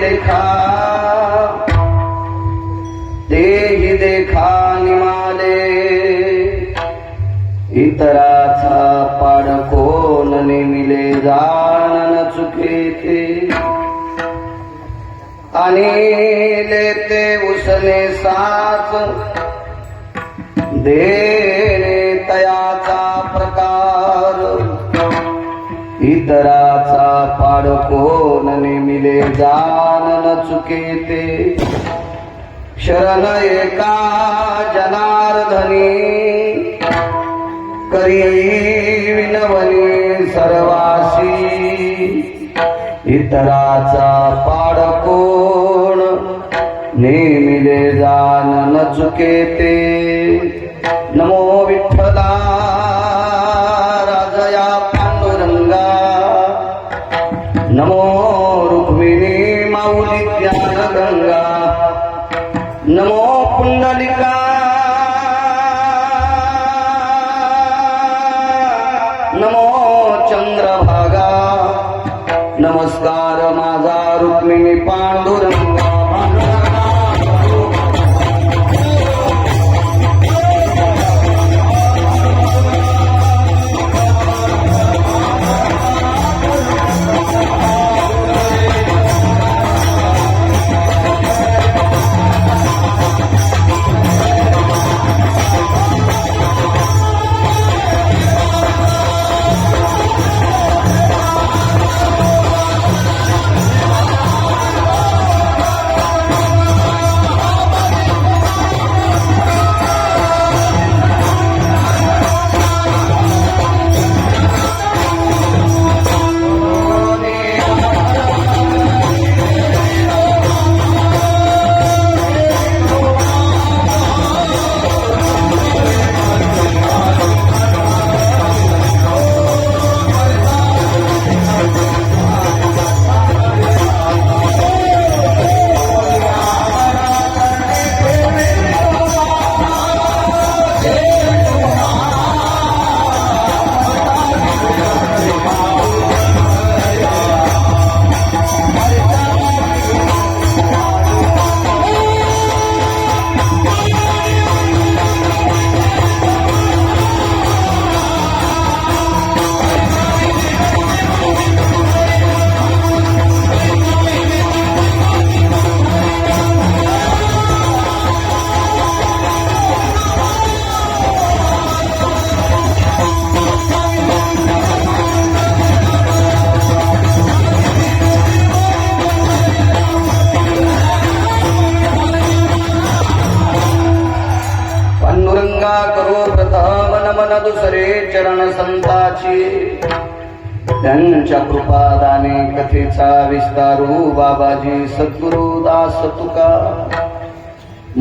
लेखा तेही देखा निमाले इतराचा पाड कोण नेमिले जाण चुके ते आणि लेते उसने साच देणे तयाचा प्रकार इतराचा पाड कोण नेमिले जाण चुके ते शरण एका जनार्दनी करी विनवनी सर्वासी इतराचा पाड कोण नेमिले जाण न चुके ते नमो विठ्ठला राजया पांडुरंगा नमो रुक्मिणी माऊली ज्ञानगंगा नमो पुंडलिका नमो चंद्रभागा नमस्कार माझा रुक्मिणी पांडुरंगा करो प्रथम नमन दुसरे चरण संताची त्यांच्या कृपादाने कथेचा विस्तारू बाबाजी सद्गुरु दास तुका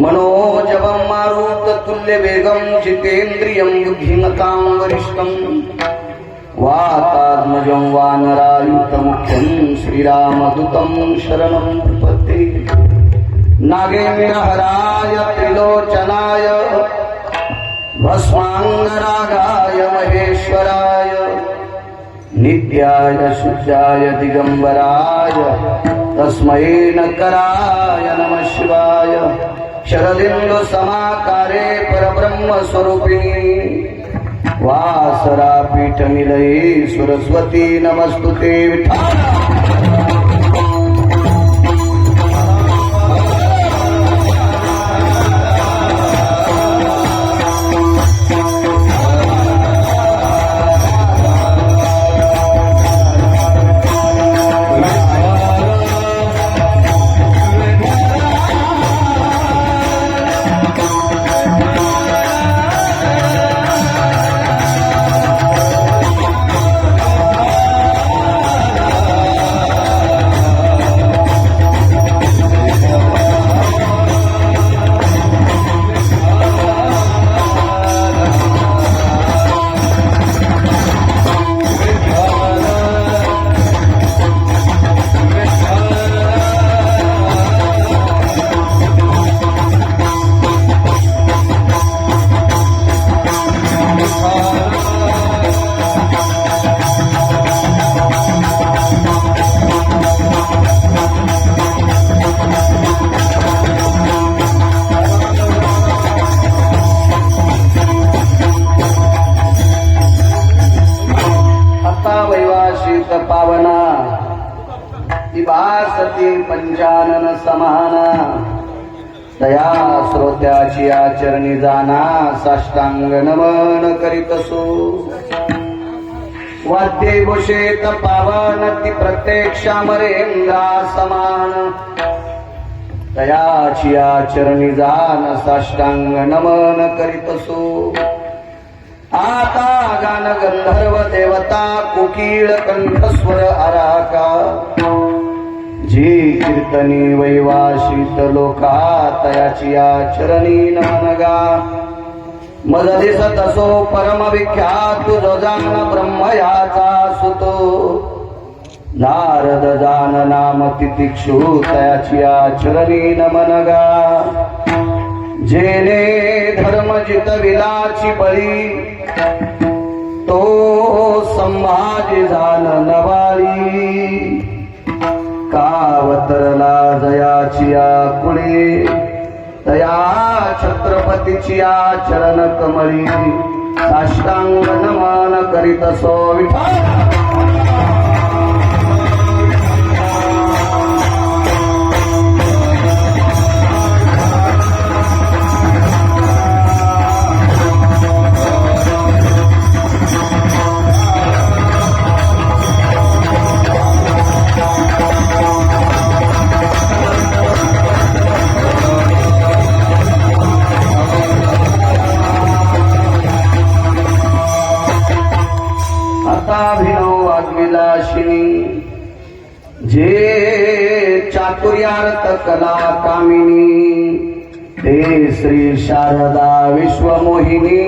मनोजवं मारुत तुल्य वेगं जितेंद्रियं बुद्धिमतां वरिष्ठं वातात्मजं वानरायुतमुख्यं श्रीरामदूतं शरणं प्रपद्ये नागेन्द्रहराय त्रिलोचनाय भस्मांगरागाय महेश्वराय नित्याय शुद्धाय दिगंबराय तस्मै नकराय नमः शिवाय शरदिंदु समाकारे परब्रह्म स्वरूपिणी वासरा पीठ निलये सरस्वती नमस्तुते विठ्ठला भासती पंचानन समाना तया श्रोत्याची आचरणी जाना साष्टांग नमन करीतसो वाद्ये घोषेत पावन ती प्रत्यक्षामरेंद्रा समान तयाची आचरणी जान साष्टांग नमन करीतसो आता गान गंधर्व देवता कोकिळ कंठस्वर आराका जी कीर्तनी वैवाशित लोका तयाची आचरणी नमनगा मज दिसत असो परम विख्यात जो जान ब्रह्मयाचा सुतो नारद जान नाम तितिक्षु तयाची आचरणी नमनगा जेने धर्म जितविलाची बळी तो संभाजी जान नवाळी कावतरला जयाची आकुळी तया छत्रपतीची चरण कमळी साष्टांग नमन करीतसो विठ्ठल जे चातुर्यार्थ कला कामिनी ते श्री शारदा विश्वमोहिनी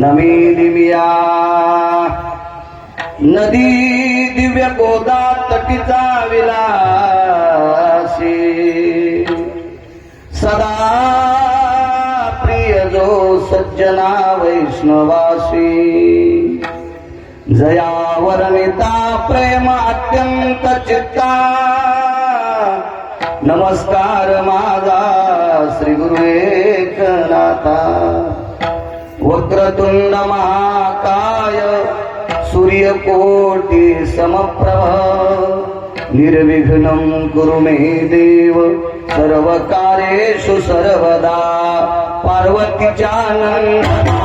नमी दिव्या नदी दिव्य गोदा तटीचा विलासी सदा प्रिय जो सज्जना वैष्णवासी जयावरनिता प्रेम अत्यंत चित्ता नमस्कार माझा श्री गुरु एकनाथा वक्रतुंड महाकाय सूर्यकोटि समप्रभ निर्विघ्नं कुरु मे देव सर्वकार्येषु सर्वदा पार्वतीच्या नंदना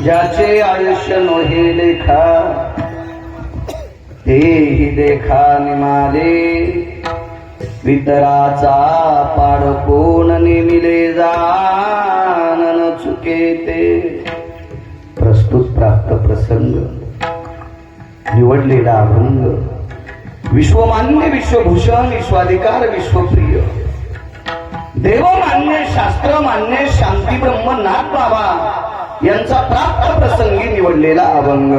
ज्याचे आयुष्य नोहे लेखा तेही देखा निमाले वितराचा पाड कोण नेमिले जान चुके ते प्रस्तुत प्राप्त प्रसंग निवडलेला अभंग विश्वमान्य विश्वभूषण विश्वाधिकार विश्वप्रिय देवमान्य शास्त्रमान्य शांती ब्रह्म नाथ बाबा यांचा प्राप्त प्रसंगी निवडलेला अभंग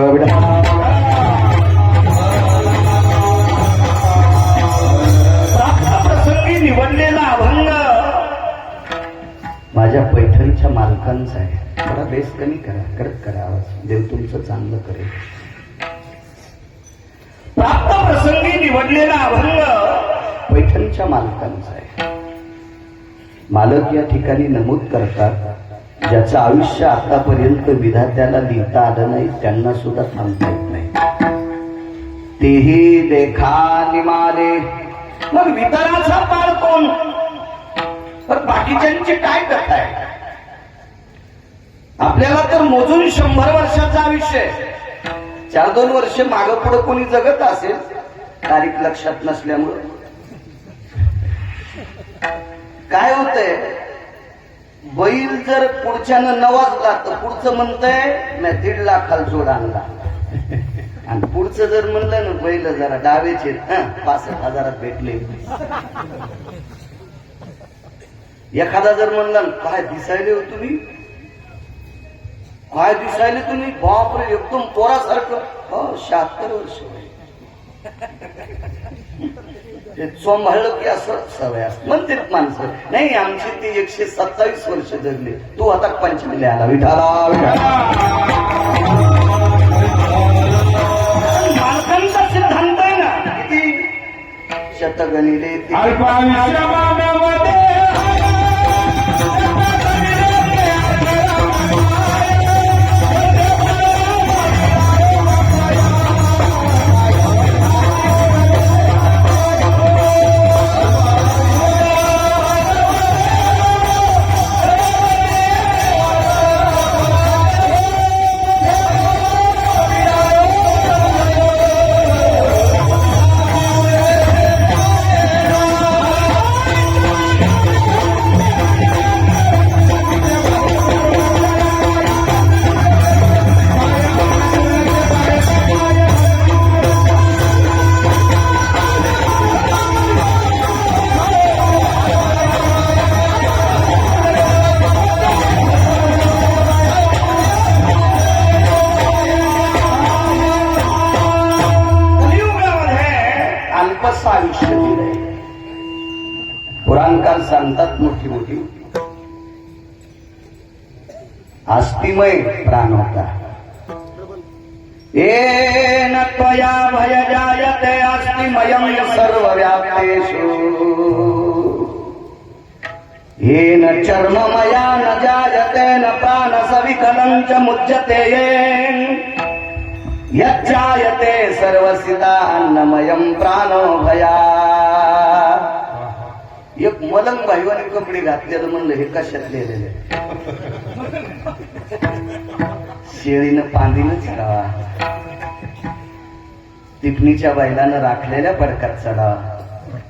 प्राप्त प्रसंगी निवडलेला अभंग माझ्या पैठणच्या मालकांचा आहे. थोडा बेस कमी करा, करत करा आवाज, देव तुमचं चांगलं करेल. प्राप्त प्रसंगी निवडलेला अभंग पैठणच्या मालकांचा आहे. मालक या ठिकाणी नमूद करतात ज्याचं आयुष्य आतापर्यंत विधात्याला लिहिता आलं नाही त्यांना सुद्धा थांबता येत नाही. तेही देखा निमाले. मग वितराचा पाळ कोण? तर बाकीच्यांचे काय करताय? आपल्याला तर मोजून 100 वर्षाचं आयुष्य आहे. 4-2 वर्ष मागं पुढे कोणी जगत असेल तारीख लक्षात नसल्यामुळं. काय होतंय, बैल जर पुढच्यानं नवाजला तर पुढचं म्हणतंय मी 1.5 लाखाला जोड आणला, आणि पुढचं जर म्हणलं ना बैल जरा डावेचे 65,000 भेटले. एखादा जर म्हणला काय दिसायले हो तुम्ही, काय दिसायले तुम्ही, बापरे एकदम पोरासारखं. 76 वर्ष ते चोंभाळलं की असं सवय असत म्हणते माणसं. नाही आमची ती 127 वर्ष जगली, तू आता 55 आला. विठाला मालकांचा सिद्धांत आहे ना, किती शतगणिले आयुष्य दिलंय. पुराणकार सांगतात मोठी मोठी अस्थिमय प्राण होता. येन त्वया भय जायते अस्थिमयं सर्वव्याप्तेषु येन चर्ममया न जायते न प्राणसविकलं च मुच्यते यच्चायते सर्वसिता अन्नमयं प्राणो भया. एक मलंग भाईवाने कपडे घातलेलं म्हणलं हे कशात लिहिलेले, शेळीनं पांदीनच चढावा, टिपणीच्या बैलानं राखलेल्या पडकात चढावा,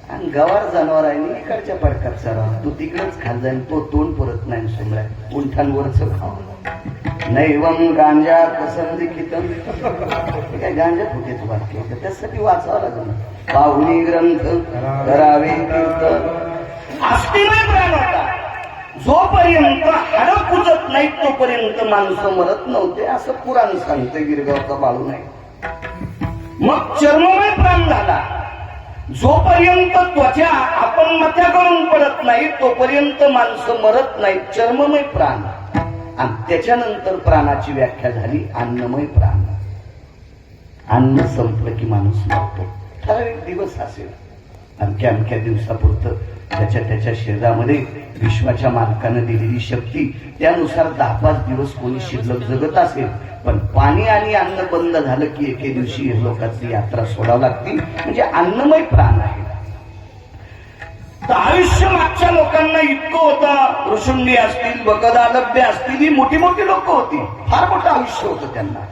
आणि गवार जनावरांनी इकडच्या पडकात चढावा. तू तिकडेच खात जाईल, तो तोंड पुरत नाही सोमळ्या उंठांवरच खावा. नैवम गांजा कसंदिखितम, काय गांजा फुटेच वाक्य होतं, त्यासाठी वाचावं लागलं. पाहुणी ग्रंथ करावे कीर्तन. अस्थिमय प्राण होता. जोपर्यंत हाडं कुजत नाही तोपर्यंत माणसं मरत नव्हते, असं पुराण सांगते गिरगावचा बाळू नाही. मग चर्ममय प्राण झाला. जोपर्यंत त्वचा आपण मत्याकडून पडत नाही तोपर्यंत माणसं मरत नाही, चर्ममय प्राण. आणि त्याच्यानंतर प्राणाची व्याख्या झाली अन्नमय प्राण. अन्न संपलं की माणूस मरतो. ठराविक दिवस असेल, अमक्या अमक्या दिवसापुरतं त्याच्या शरीरामध्ये विश्वाच्या मालकानं दिलेली शक्ती त्यानुसार 10-5 दिवस कोणी शिल्लक जगत असेल. पण पाणी आणि अन्न बंद झालं की एके दिवशी हे लोकांची यात्रा सोडावी लागती. म्हणजे अन्नमय प्राण आहे. तर आयुष्य मागच्या लोकांना इतकं होतं. ऋषुंडी असतील, बकदालभ्य असतील, ही मोठी मोठी लोक होती. फार मोठं आयुष्य होतं त्यांना.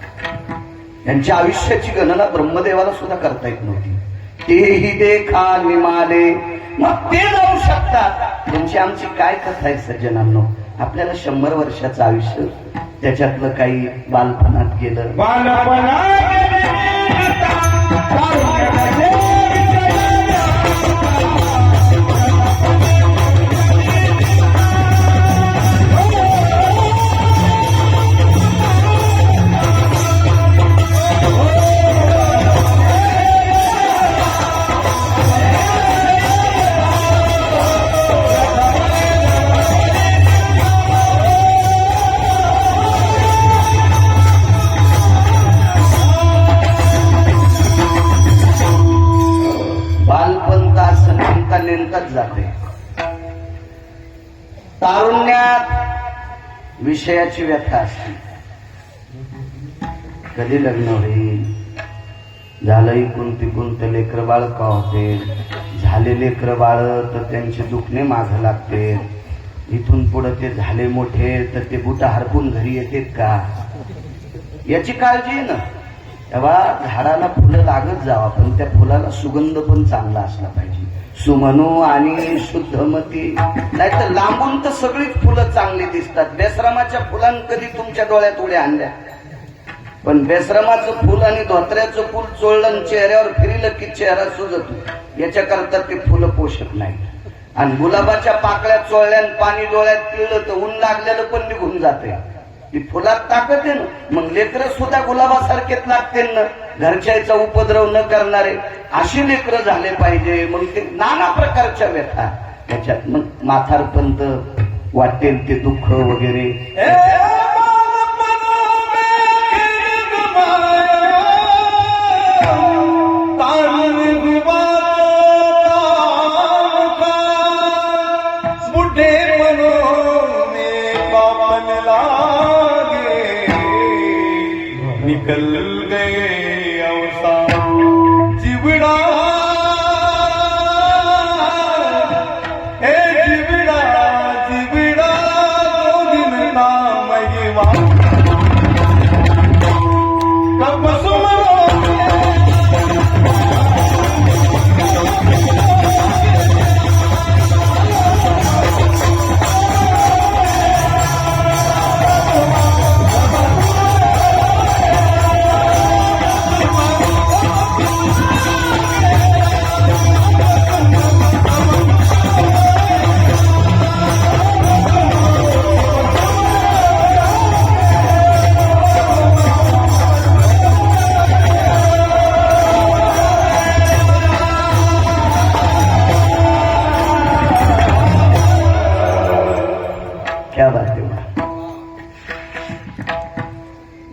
त्यांच्या आयुष्याची गणना ब्रह्मदेवाला सुद्धा करता येत नव्हती. तेही देखा निमाले. मग ते जाऊ शकतात. त्यांची आमची काय कथा आहे सज्जनांनो. आपल्याला 100 वर्षाचं आयुष्य, त्याच्यातलं काही बालपणात गेलं, जाते. तारुण्यात विषयाची व्यथा असते. कधी लग्न होईल, झालंही कोणते लेकर बाळ का होते, झाले लेकर बाळ तर त्यांचे दुखणे मागे लागते. इथून पुढे ते झाले मोठे तर ते बुटा हरपून घरी येतात का, याची काळजी आहे ना. तेव्हा झाडाला फुलं लागत जावा, पण त्या फुलाला सुगंध पण चांगला असला पाहिजे. सुमनो आणि शुद्धमती, नाहीतर लांबून तर सगळीच फुलं चांगली दिसतात. बेसरामाच्या फुलां कधी तुमच्या डोळ्यात उड्या आणल्या, पण बेसरामाचं फुल आणि धोत्र्याचं फुल चोळलं चेहऱ्यावर फिरलं की चेहरा सुजतो. याच्याकरता ते फुलं पोषक नाही. आणि गुलाबाच्या पाकळ्या चोळल्या पाणी डोळ्यात पिळलं तर ऊन लागलेलं पण निघून जाते. ती फुलात ताकद आहे ना. मग लेकरं सुद्धा गुलाबासारखेच लागते ना, घरच्याचा उपद्रव न करणारे अशी लेकरं झाले पाहिजे. मग ते नाना प्रकारच्या व्यथा त्याच्यात. मग म्हातारपंत वाटेल ते दुःख वगैरे. निकल गए अवसार जिबड़ा, ए जिबड़ा जिबड़ा दो दिन ना महिमा कब सुमरो.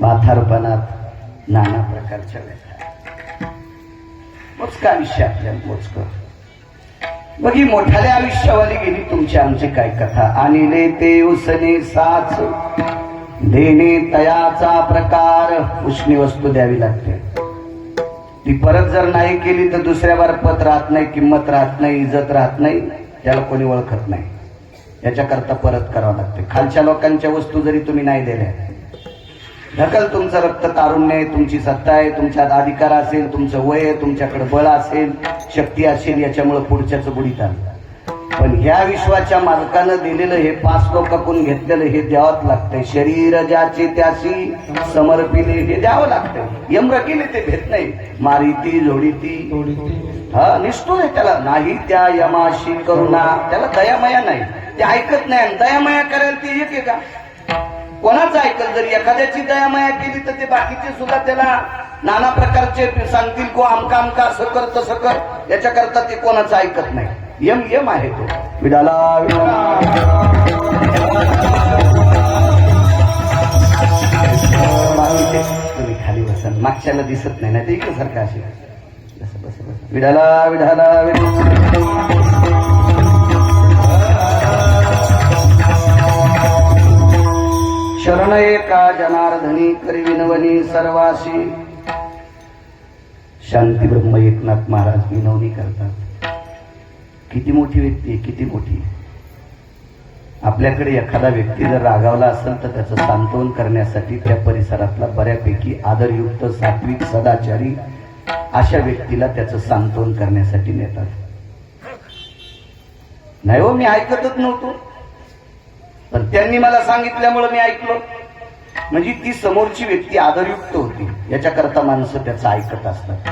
म्हातारपणात नाना प्रकारच्या व्यथा. मोजकं आयुष्य आपल्याला मोजकं. बघ ही मोठाल्या आयुष्यावाली गेली तुमची आमची काय कथा. आणले ते उसने साच देणे तयाचा प्रकार. उष्णी वस्तू द्यावी लागते. ती परत जर नाही केली तर दुसऱ्या बार पत राहत नाही, किंमत राहत नाही, इज्जत राहत नाही, त्याला कोणी ओळखत नाही. याच्याकरता परत करावं लागते. खालच्या लोकांच्या वस्तू जरी तुम्ही नाही दिल्या, ढकल तुमचं रक्त तारुण्य आहे, तुमची सत्ता आहे, तुमच्यात अधिकार असेल, तुमचं वय आहे, तुमच्याकडे बळ असेल, शक्ती असेल, याच्यामुळे पुढच्याच बुडीत आलं. पण ह्या विश्वाच्या मालकानं दिलेलं हे 5 लोकांकडून घेतलेलं हे द्यावंच लागतंय. शरीर ज्याचे त्याशी समर्पिले हे द्यावं लागतंय. यम्र केले ते भेट नाही. मारिती जोडीती हा निष्ठूर आहे त्याला. नाही त्या यमाशी करुणा, त्याला दयामया नाही, ते ऐकत नाही. दयामया करायला ती येते का? कोणाचं ऐकल? जर एखाद्याची दयामया केली तर ते बाकीचे सुद्धा त्याला नाना प्रकारचे सांगतील को आमका आमका असं कर तसं कर. याच्याकरता ते कोणाचं ऐकत नाही. यम यम आहे तो. विडाला तुम्ही खाली बसा, मागच्याला दिसत नाही ना ते इकडे सारखं असे. बस बस बस. विडाला विडाला शरण एका जनार्दनी करी विनवणी सर्वाशी. शांती ब्रह्म एकनाथ महाराज विनवणी करतात. किती मोठी व्यक्ती आहे, किती मोठी. आपल्याकडे एखादा व्यक्ती जर रागावला असेल तर त्याचं सांत्वन करण्यासाठी त्या परिसरातला बऱ्यापैकी आदरयुक्त सात्विक सदाचारी अशा व्यक्तीला त्याचं सांत्वन करण्यासाठी नेतात. नाही हो, मी ऐकतच नव्हतो, पण त्यांनी मला सांगितल्यामुळे मी ऐकलो. म्हणजे ती समोरची व्यक्ती आदरयुक्त होती, याच्याकरता माणसं त्याचं ऐकत असतात.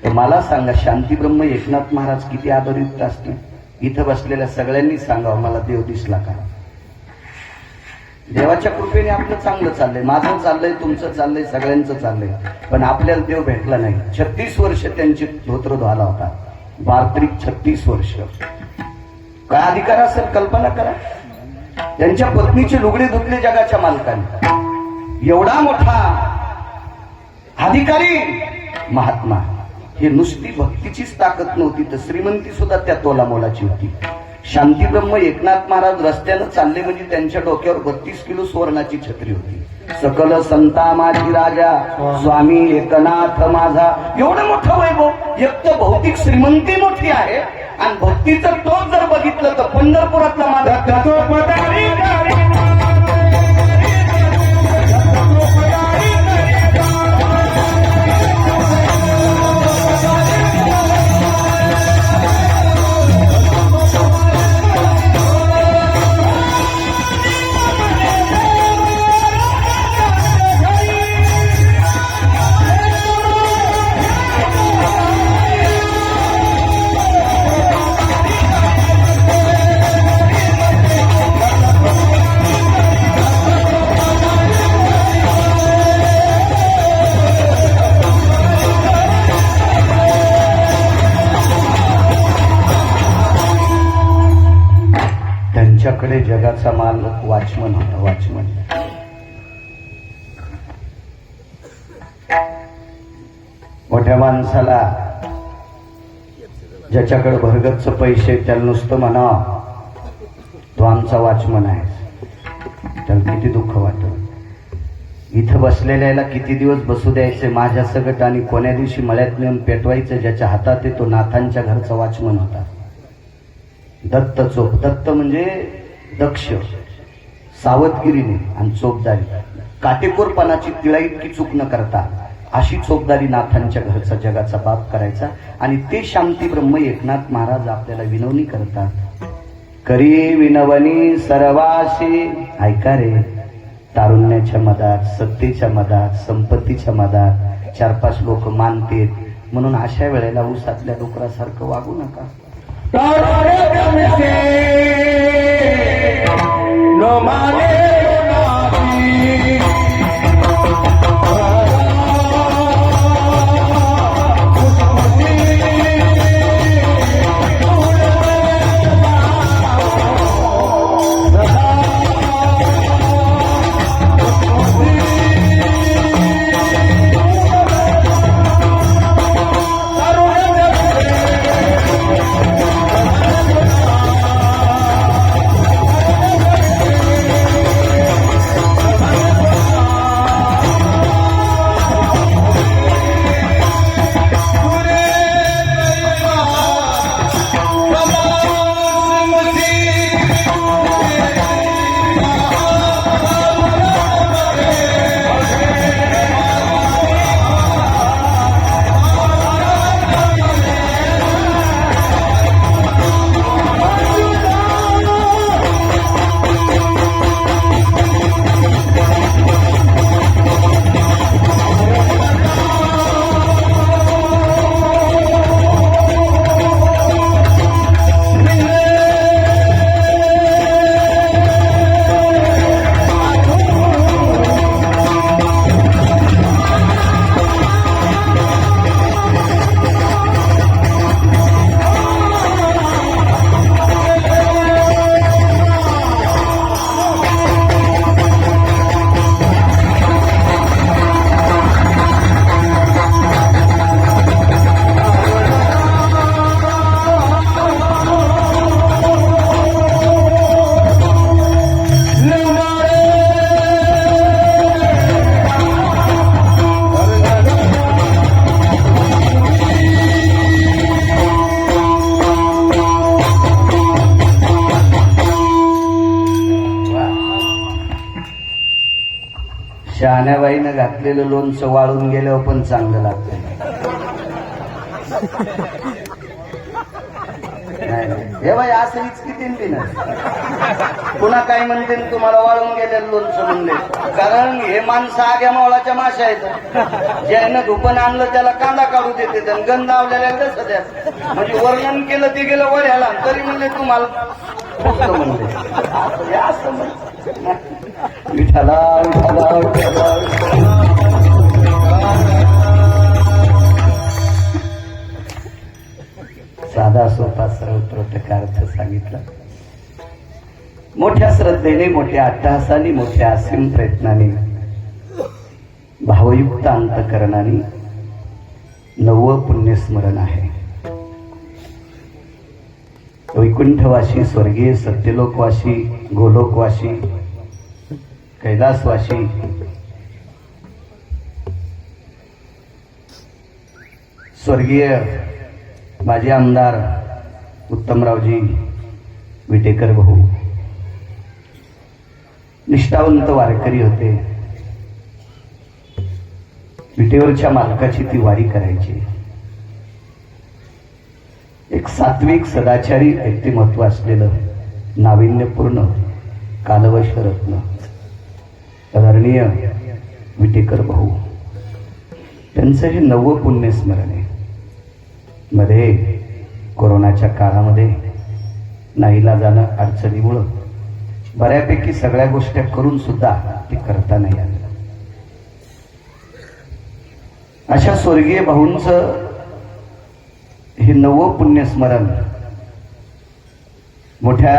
तर मला सांगा, शांतीब्रह्म एकनाथ महाराज किती आदरयुक्त असतील? इथं बसलेल्या सगळ्यांनी सांगावं, मला देव दिसला का? देवाच्या कृपेने आपलं चांगलं चाललंय, माझं चाललंय, तुमचं चाललंय, सगळ्यांचं चाललंय. पण आपल्याला देव भेटला नाही. 36 वर्ष त्यांची धोत्र धुवाला होता. वार्षिक 36 वर्ष. काय अधिकार असेल कल्पना करा. त्यांच्या पत्नीचे लुगडे धुतले जगाच्या मालकाने. एवढा मोठा अधिकारी महात्मा. हे नुसती भक्तीचीच ताकद नव्हती, तर श्रीमंती सुद्धा त्या तोला मोलाची होती. शांतीब्रह्म एकनाथ महाराज रस्त्यानं चालले म्हणजे त्यांच्या डोक्यावर 32 किलो सुवर्णाची छत्री होती. सकल संता माझी राजा, स्वामी एकनाथ माझा. एवढं मोठं वैभव. एक तर भौतिक श्रीमंती मोठी आहे, आणि भक्तीचं तोच जर बघितलं तर पंढरपुरातला मालक त्यांच्याकडे जगाचा मालक वॉचमन होता. वॉचमन मोठ्या माणसाला ज्याच्याकडे भरगच्च पैसे त्याला नुसतं म्हणा तो आमचा वॉचमन आहे, त्याला किती दुःख वाटत. इथं बसलेल्याला किती दिवस बसू द्यायचे माझ्या सगट आणि कोण्या दिवशी मळ्यात नेऊन पेटवायचं. ज्याच्या हातात तो नाथांच्या घरचा वॉचमन होता. दत्त चोप. दत्त म्हणजे दक्ष, सावधगिरीने आणि चोपदारी, काटेकोरपणाची तिळा इतकी चूक न करता अशी चोपदारी नाथांच्या घरचा जगाचा बाप करायचा. आणि ते शांती ब्रह्म एकनाथ महाराज आपल्याला विनवणी करतात. करी विनवणी सर्वाशी. ऐका रे, तारुण्याच्या मधात, सत्तेच्या मधात, संपत्तीच्या मधात 4-5 लोक मानतेत म्हणून अशा वेळेला ऊसातल्या डुकरासारखं वागू नका. No शहाण्याबाईनं घातलेलं लोणचं वाळून गेल्यावर पण चांगलं लागतं. हे बाई असं इचकितीन ना पुन्हा काय म्हणते तुम्हाला वाळून गेलेलं लोणचं म्हणले. कारण हे माणसं आग्या मावळाच्या माशा आहेत. ज्यानं धुपण आणलं त्याला कांदा काढू देते आणि गंध आवलेल्या कसं द्या. म्हणजे वर्णन केलं ते गेलं वळ्याला तरी म्हणले तुम्हाला म्हणले असं म्हणले. विठाला विठाला विठाला. साधा सोपा सरळ अर्थ सांगितला. मोठ्या श्रद्धेने, मोठ्या अट्टहासाने, मोठ्या असीम प्रयत्नाने, भावयुक्त अंतकरणाने 9वं पुण्यस्मरण आहे. वैकुंठवासी, स्वर्गीय सत्यलोकवासी, गोलोकवासी, कैलासवासी, स्वर्गीय माजी आमदार उत्तमरावजी विटेकर भाऊ निष्ठावंत वारकरी होते. विटेवरच्या मालकाची ती वारी करायची. एक सात्विक सदाचारी व्यक्तिमत्व असलेलं नाविन्यपूर्ण कालवश रत्न आदरणीय विटेकर भाऊ, त्यांचं हे 9वं पुण्यस्मरण आहे. मध्ये कोरोनाच्या काळामध्ये नाईलाजानं अडचणीमुळं बऱ्यापैकी सगळ्या गोष्टी करून सुद्धा ते करता नाही आलं. अशा स्वर्गीय भाऊंचं हे 9वं पुण्यस्मरण मोठ्या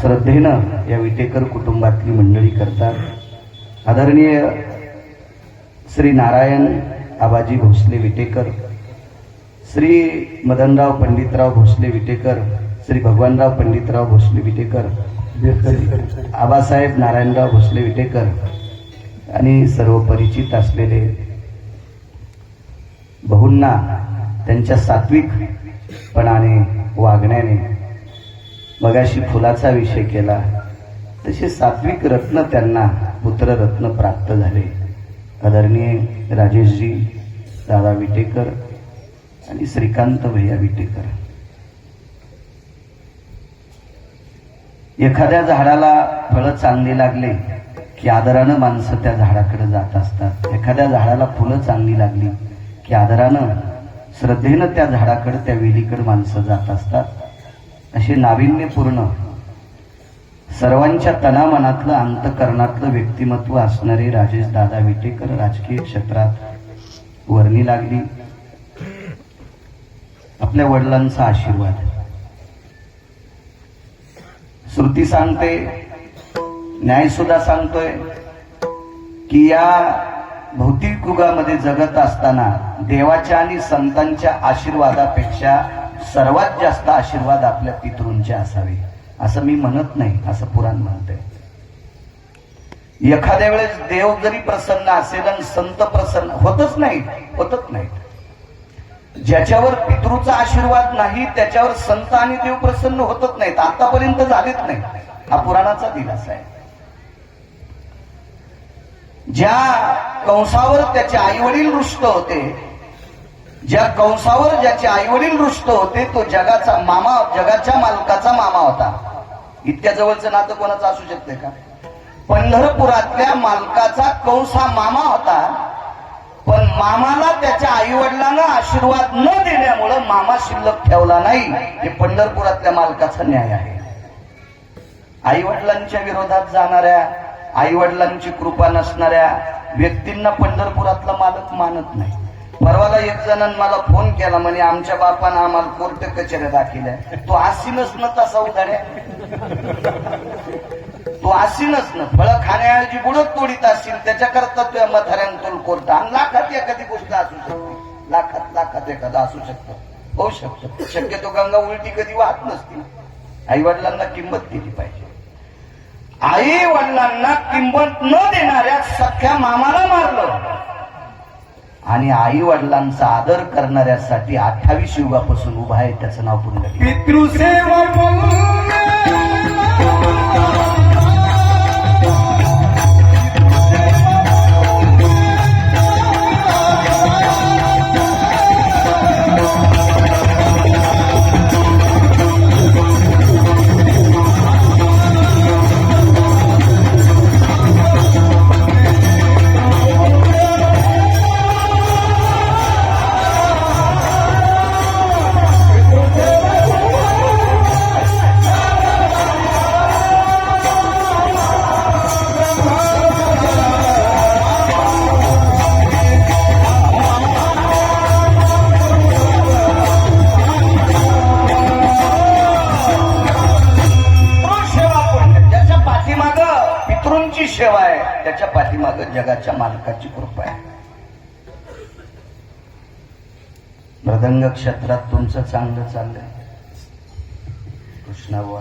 श्रद्धेनं या विटेकर कुटुंबातली मंडळी करतात. आदरणीय श्री नारायण आबाजी भोसले विटेकर, श्री मदनराव पंडितराव भोसले विटेकर, श्री भगवानराव पंडितराव भोसले विटेकर, आबासाहेब नारायणराव भोसले विटेकर आणि सर्व परिचित असलेले भाऊंना त्यांच्या सात्विकपणाने वागण्याने, मगाशी फुलाचा विषय केला तसे सात्विक रत्न त्यांना पुत्ररत्न प्राप्त झाले. आदरणीय राजेशजी दादा विटेकर आणि श्रीकांत भैया विटेकर. एखाद्या झाडाला फळं चांगली लागले की आदरानं माणसं त्या झाडाकडे जात असतात. एखाद्या झाडाला फुलं चांगली लागली की आदरानं श्रद्धेनं त्या झाडाकडे, त्या वेलीकडे माणसं जात असतात. असे नाविन्यपूर्ण सर्वांच्या तनामनातलं अंतकरणातलं व्यक्तिमत्व असणारे राजेश दादा विटेकर राजकीय क्षेत्रात वर्णी लागली. आपल्या वडिलांचा आशीर्वाद. श्रुती सांगते, न्याय सुद्धा सांगतोय की या भौतिक युगामध्ये जगत असताना देवाच्या आणि संतांच्या आशीर्वादापेक्षा सर्वात जास्त आशीर्वाद आपल्या पितृंचे असावे, असं मी म्हणत नाही, असं पुराण म्हणतंय. एखाद्या वेळेस देव जरी प्रसन्न असेल आणि संत प्रसन्न होतच नाही. ज्याच्यावर पितृचा आशीर्वाद नाही त्याच्यावर संत आणि देव प्रसन्न होतच नाहीत, आतापर्यंत झालेच नाही. हा पुराणाचा दिलासा आहे. ज्या कंसावर त्याचे आई वडील रुष्ट होते, ज्या कंसावर ज्याचे आई वडील रुष्ट होते, तो जगाचा मामा, जगाच्या मालकाचा मामा होता. इतक्या जवळचं नातं कोणाचं असू शकते का? पंढरपुरातल्या मालकाचा कंस हा मामा होता, पण मामाला त्याच्या आई वडिलांना आशीर्वाद न देण्यामुळं मामा शिल्लक ठेवला नाही. हे पंढरपुरातल्या मालकाचा न्याय आहे. आई वडिलांच्या विरोधात जाणाऱ्या, आई वडिलांची कृपा नसणाऱ्या व्यक्तींना पंढरपुरातला मालक मानत नाही. परवाला एक जणांनी मला फोन केला, म्हणे आमच्या बापानं आम्हाला कोर्ट कचेऱ्या दाखिल्या. तो आसीनच न तसा उदाड्या, तो आसीनच न फळं खाण्याऐवजी बुडत तोडीत असतील, त्याच्याकरता तुझ्या मथाऱ्यान तुला कोर्ट. आणि लाखात एखादी गोष्ट असू शकते, लाखात एखादा असू शकतं, होऊ शकतं. शक्यतो गंगा उलटी कधी वाहत नसती. आई वडिलांना किंमत दिली पाहिजे. आई वडिलांना किंमत न देणाऱ्या सख्या मामाला मारलं आणि आई वडिलांचा आदर करणाऱ्यासाठी 28 युगापासून उभा आहे, त्याचं नाव पुंडलिक. पितृसेवा सेवा आहे, त्याच्या पाठीमागे जगाच्या मालकाची कृपा आहे. मृदंग क्षेत्रात तुमचं चांगलं चाललंय. कृष्णाबुवा,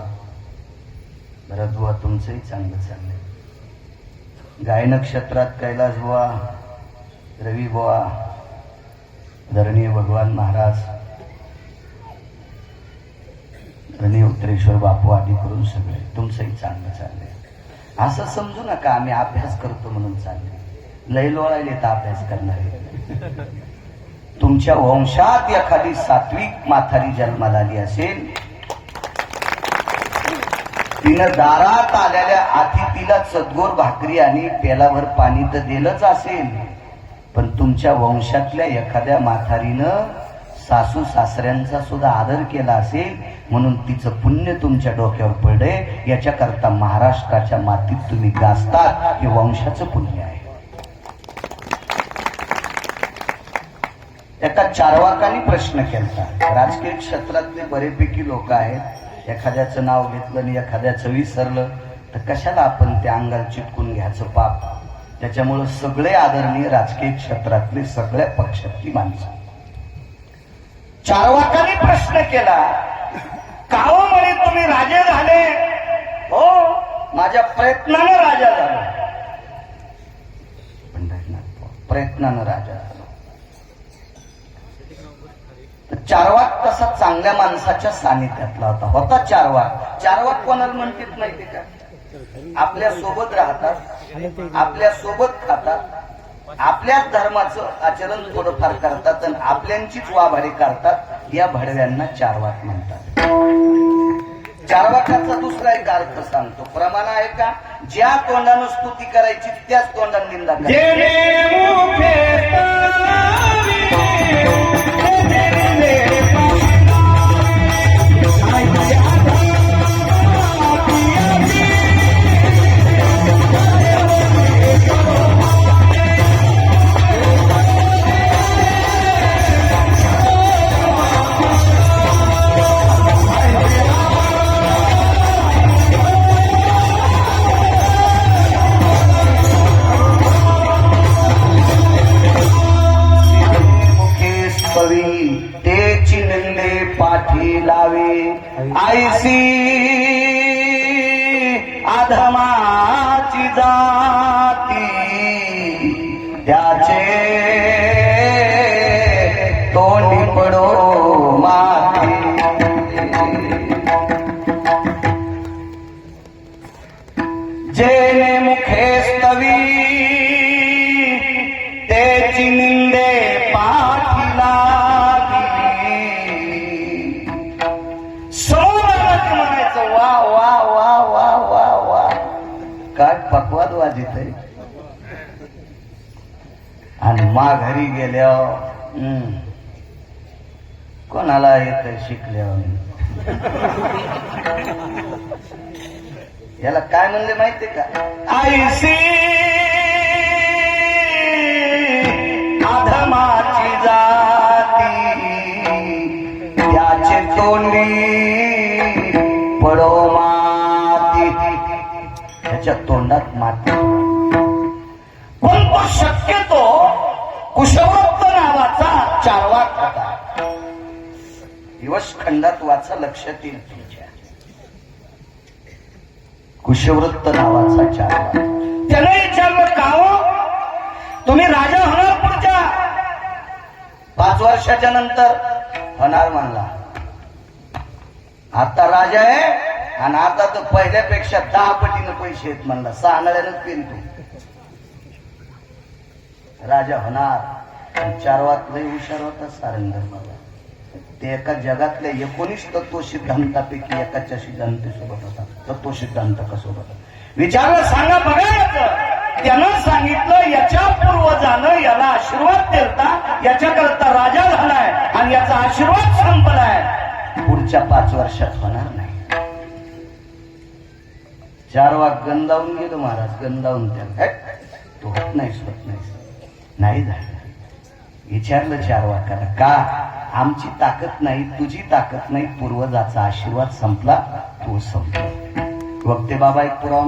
भरतबुवा, तुमचंही चांगलं चाललंय. गायन क्षेत्रात कैलास बुवा, रवी बुवा, आदरणीय भगवान महाराज, गणे उत्तरेश्वर बापू आदी करून सगळे तुमचंही चांगलं चाललंय. असं समजू नका आम्ही अभ्यास करतो म्हणून चालले. लय लोळायले तर अभ्यास करणारे. तुमच्या वंशात एखादी सात्विक म्हातारी जन्माला आली असेल, तिनं दारात आलेल्या अतिथीला सदगोर भाकरी आणि पेलावर पाणी तर दिलंच असेल, पण तुमच्या वंशातल्या एखाद्या म्हातारीनं सासू सासऱ्यांचा सुद्धा आदर केला असेल, म्हणून तिचं पुण्य तुमच्या डोक्यावर पडे. याच्याकरता महाराष्ट्राच्या मातीत तुम्ही गाजतात, हे वंशाचं पुण्य आहे. एका चारवाकाने प्रश्न केला. राजकीय क्षेत्रातले बरेपैकी लोक आहेत, एखाद्याचं नाव घेतलं आणि एखाद्याचं विसरलं तर कशाला आपण त्या अंगाला चिटकून घ्यायचं पाप. त्याच्यामुळं सगळे आदरणीय राजकीय क्षेत्रातले सगळ्या पक्षातली माणसं. चारवाकाने प्रश्न केला, काव म्हणे तुम्ही राजे झाले? हो, माझ्या प्रयत्नानं राजा झालो. पंढरनाथ प्रयत्नानं राजा झालो. चारवाक तसा चांगल्या माणसाच्या सानिध्यातला होता चारवाक. चारवाक कोणाला म्हणतात माहिती का? आपल्या सोबत राहतात, आपल्या सोबत खातात, आपल्याच धर्माचं आचरण थोडंफार करतात आणि आपल्यांचीच वाभाडी करतात. या भडव्यांना चारवाक म्हणतात. चारवाकाचा दुसरा एक अर्थ सांगतो. प्रमाण आहे का? ज्या तोंडानं स्तुती करायची त्याच तोंडाने निंदा करायची. तेची निंदे पाठी लावे, आईसी अधमाची जाती, त्याचे तोंडी पडो माती. जेने मुखे स्तवी, तेची निंदे पाठी लावी. म्हणायचं वा वा वा वा वा वा, काय पक्वाद वाजित आहे. आणि माघारी गेल्यावर कोणाला येत शिकल्यावर याला काय म्हणले माहितीये का? आईसी अधमाची जाती, त्याचे तोंडी पडो माती. त्याच्या तोंडात माती. पण तो शक्यतो कुशवृत्त नावाचा चारवाक होता. दिवस खंडात वाचा, लक्षात येईल तुमच्या. कुशवृत्त नावाचा चारवाक. त्याने विचारलं, का हो तुम्ही राजा होणार पुढच्या 5 वर्षाच्या नंतर? होणार म्हणला. आता राजा आहे आणि आता तर पहिल्यापेक्षा 10 पटीनं पैसे आहेत म्हणला. 6 नळ्यानंच पेरतो. राजा होणार. चारवाक लय हुशार होता सारंगधर्माला. ते एका जगातल्या 19 तत्व सिद्धांतापैकी एकाच्या सिद्धांतासोबत होता. तत्व सिद्धांत कसोबत होता. विचारलं, सांगा बघा. त्यानं सांगितलं, याच्या पूर्वजानं याला आशीर्वाद दिलता, याच्याकरता राजा झालाय आणि याचा आशीर्वाद संपलाय. पुढच्या 5 वर्षात होणार नाही. चारवाक गंधावून गेलो महाराज. गंधावून त्याला तो होत नाहीस, होत नाहीस. नाही झालं. विचारलं चारवाकाला, का? आमची ताकद नाही, तुझी ताकद नाही, पूर्वजाचा आशीर्वाद संपला, तो संपला. वक्ते बाबा एक पुरावा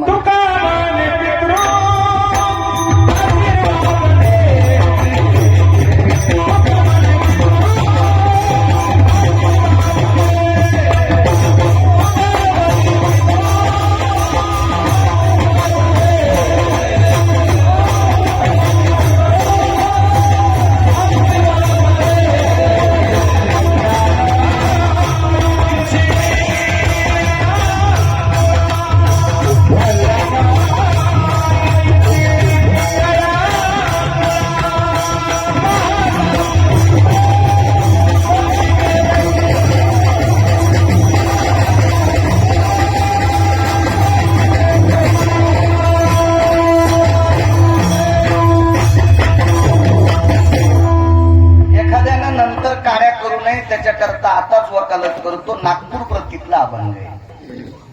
आताच वकालत करतो, नागपूर प्रतीतला अभंग आहे.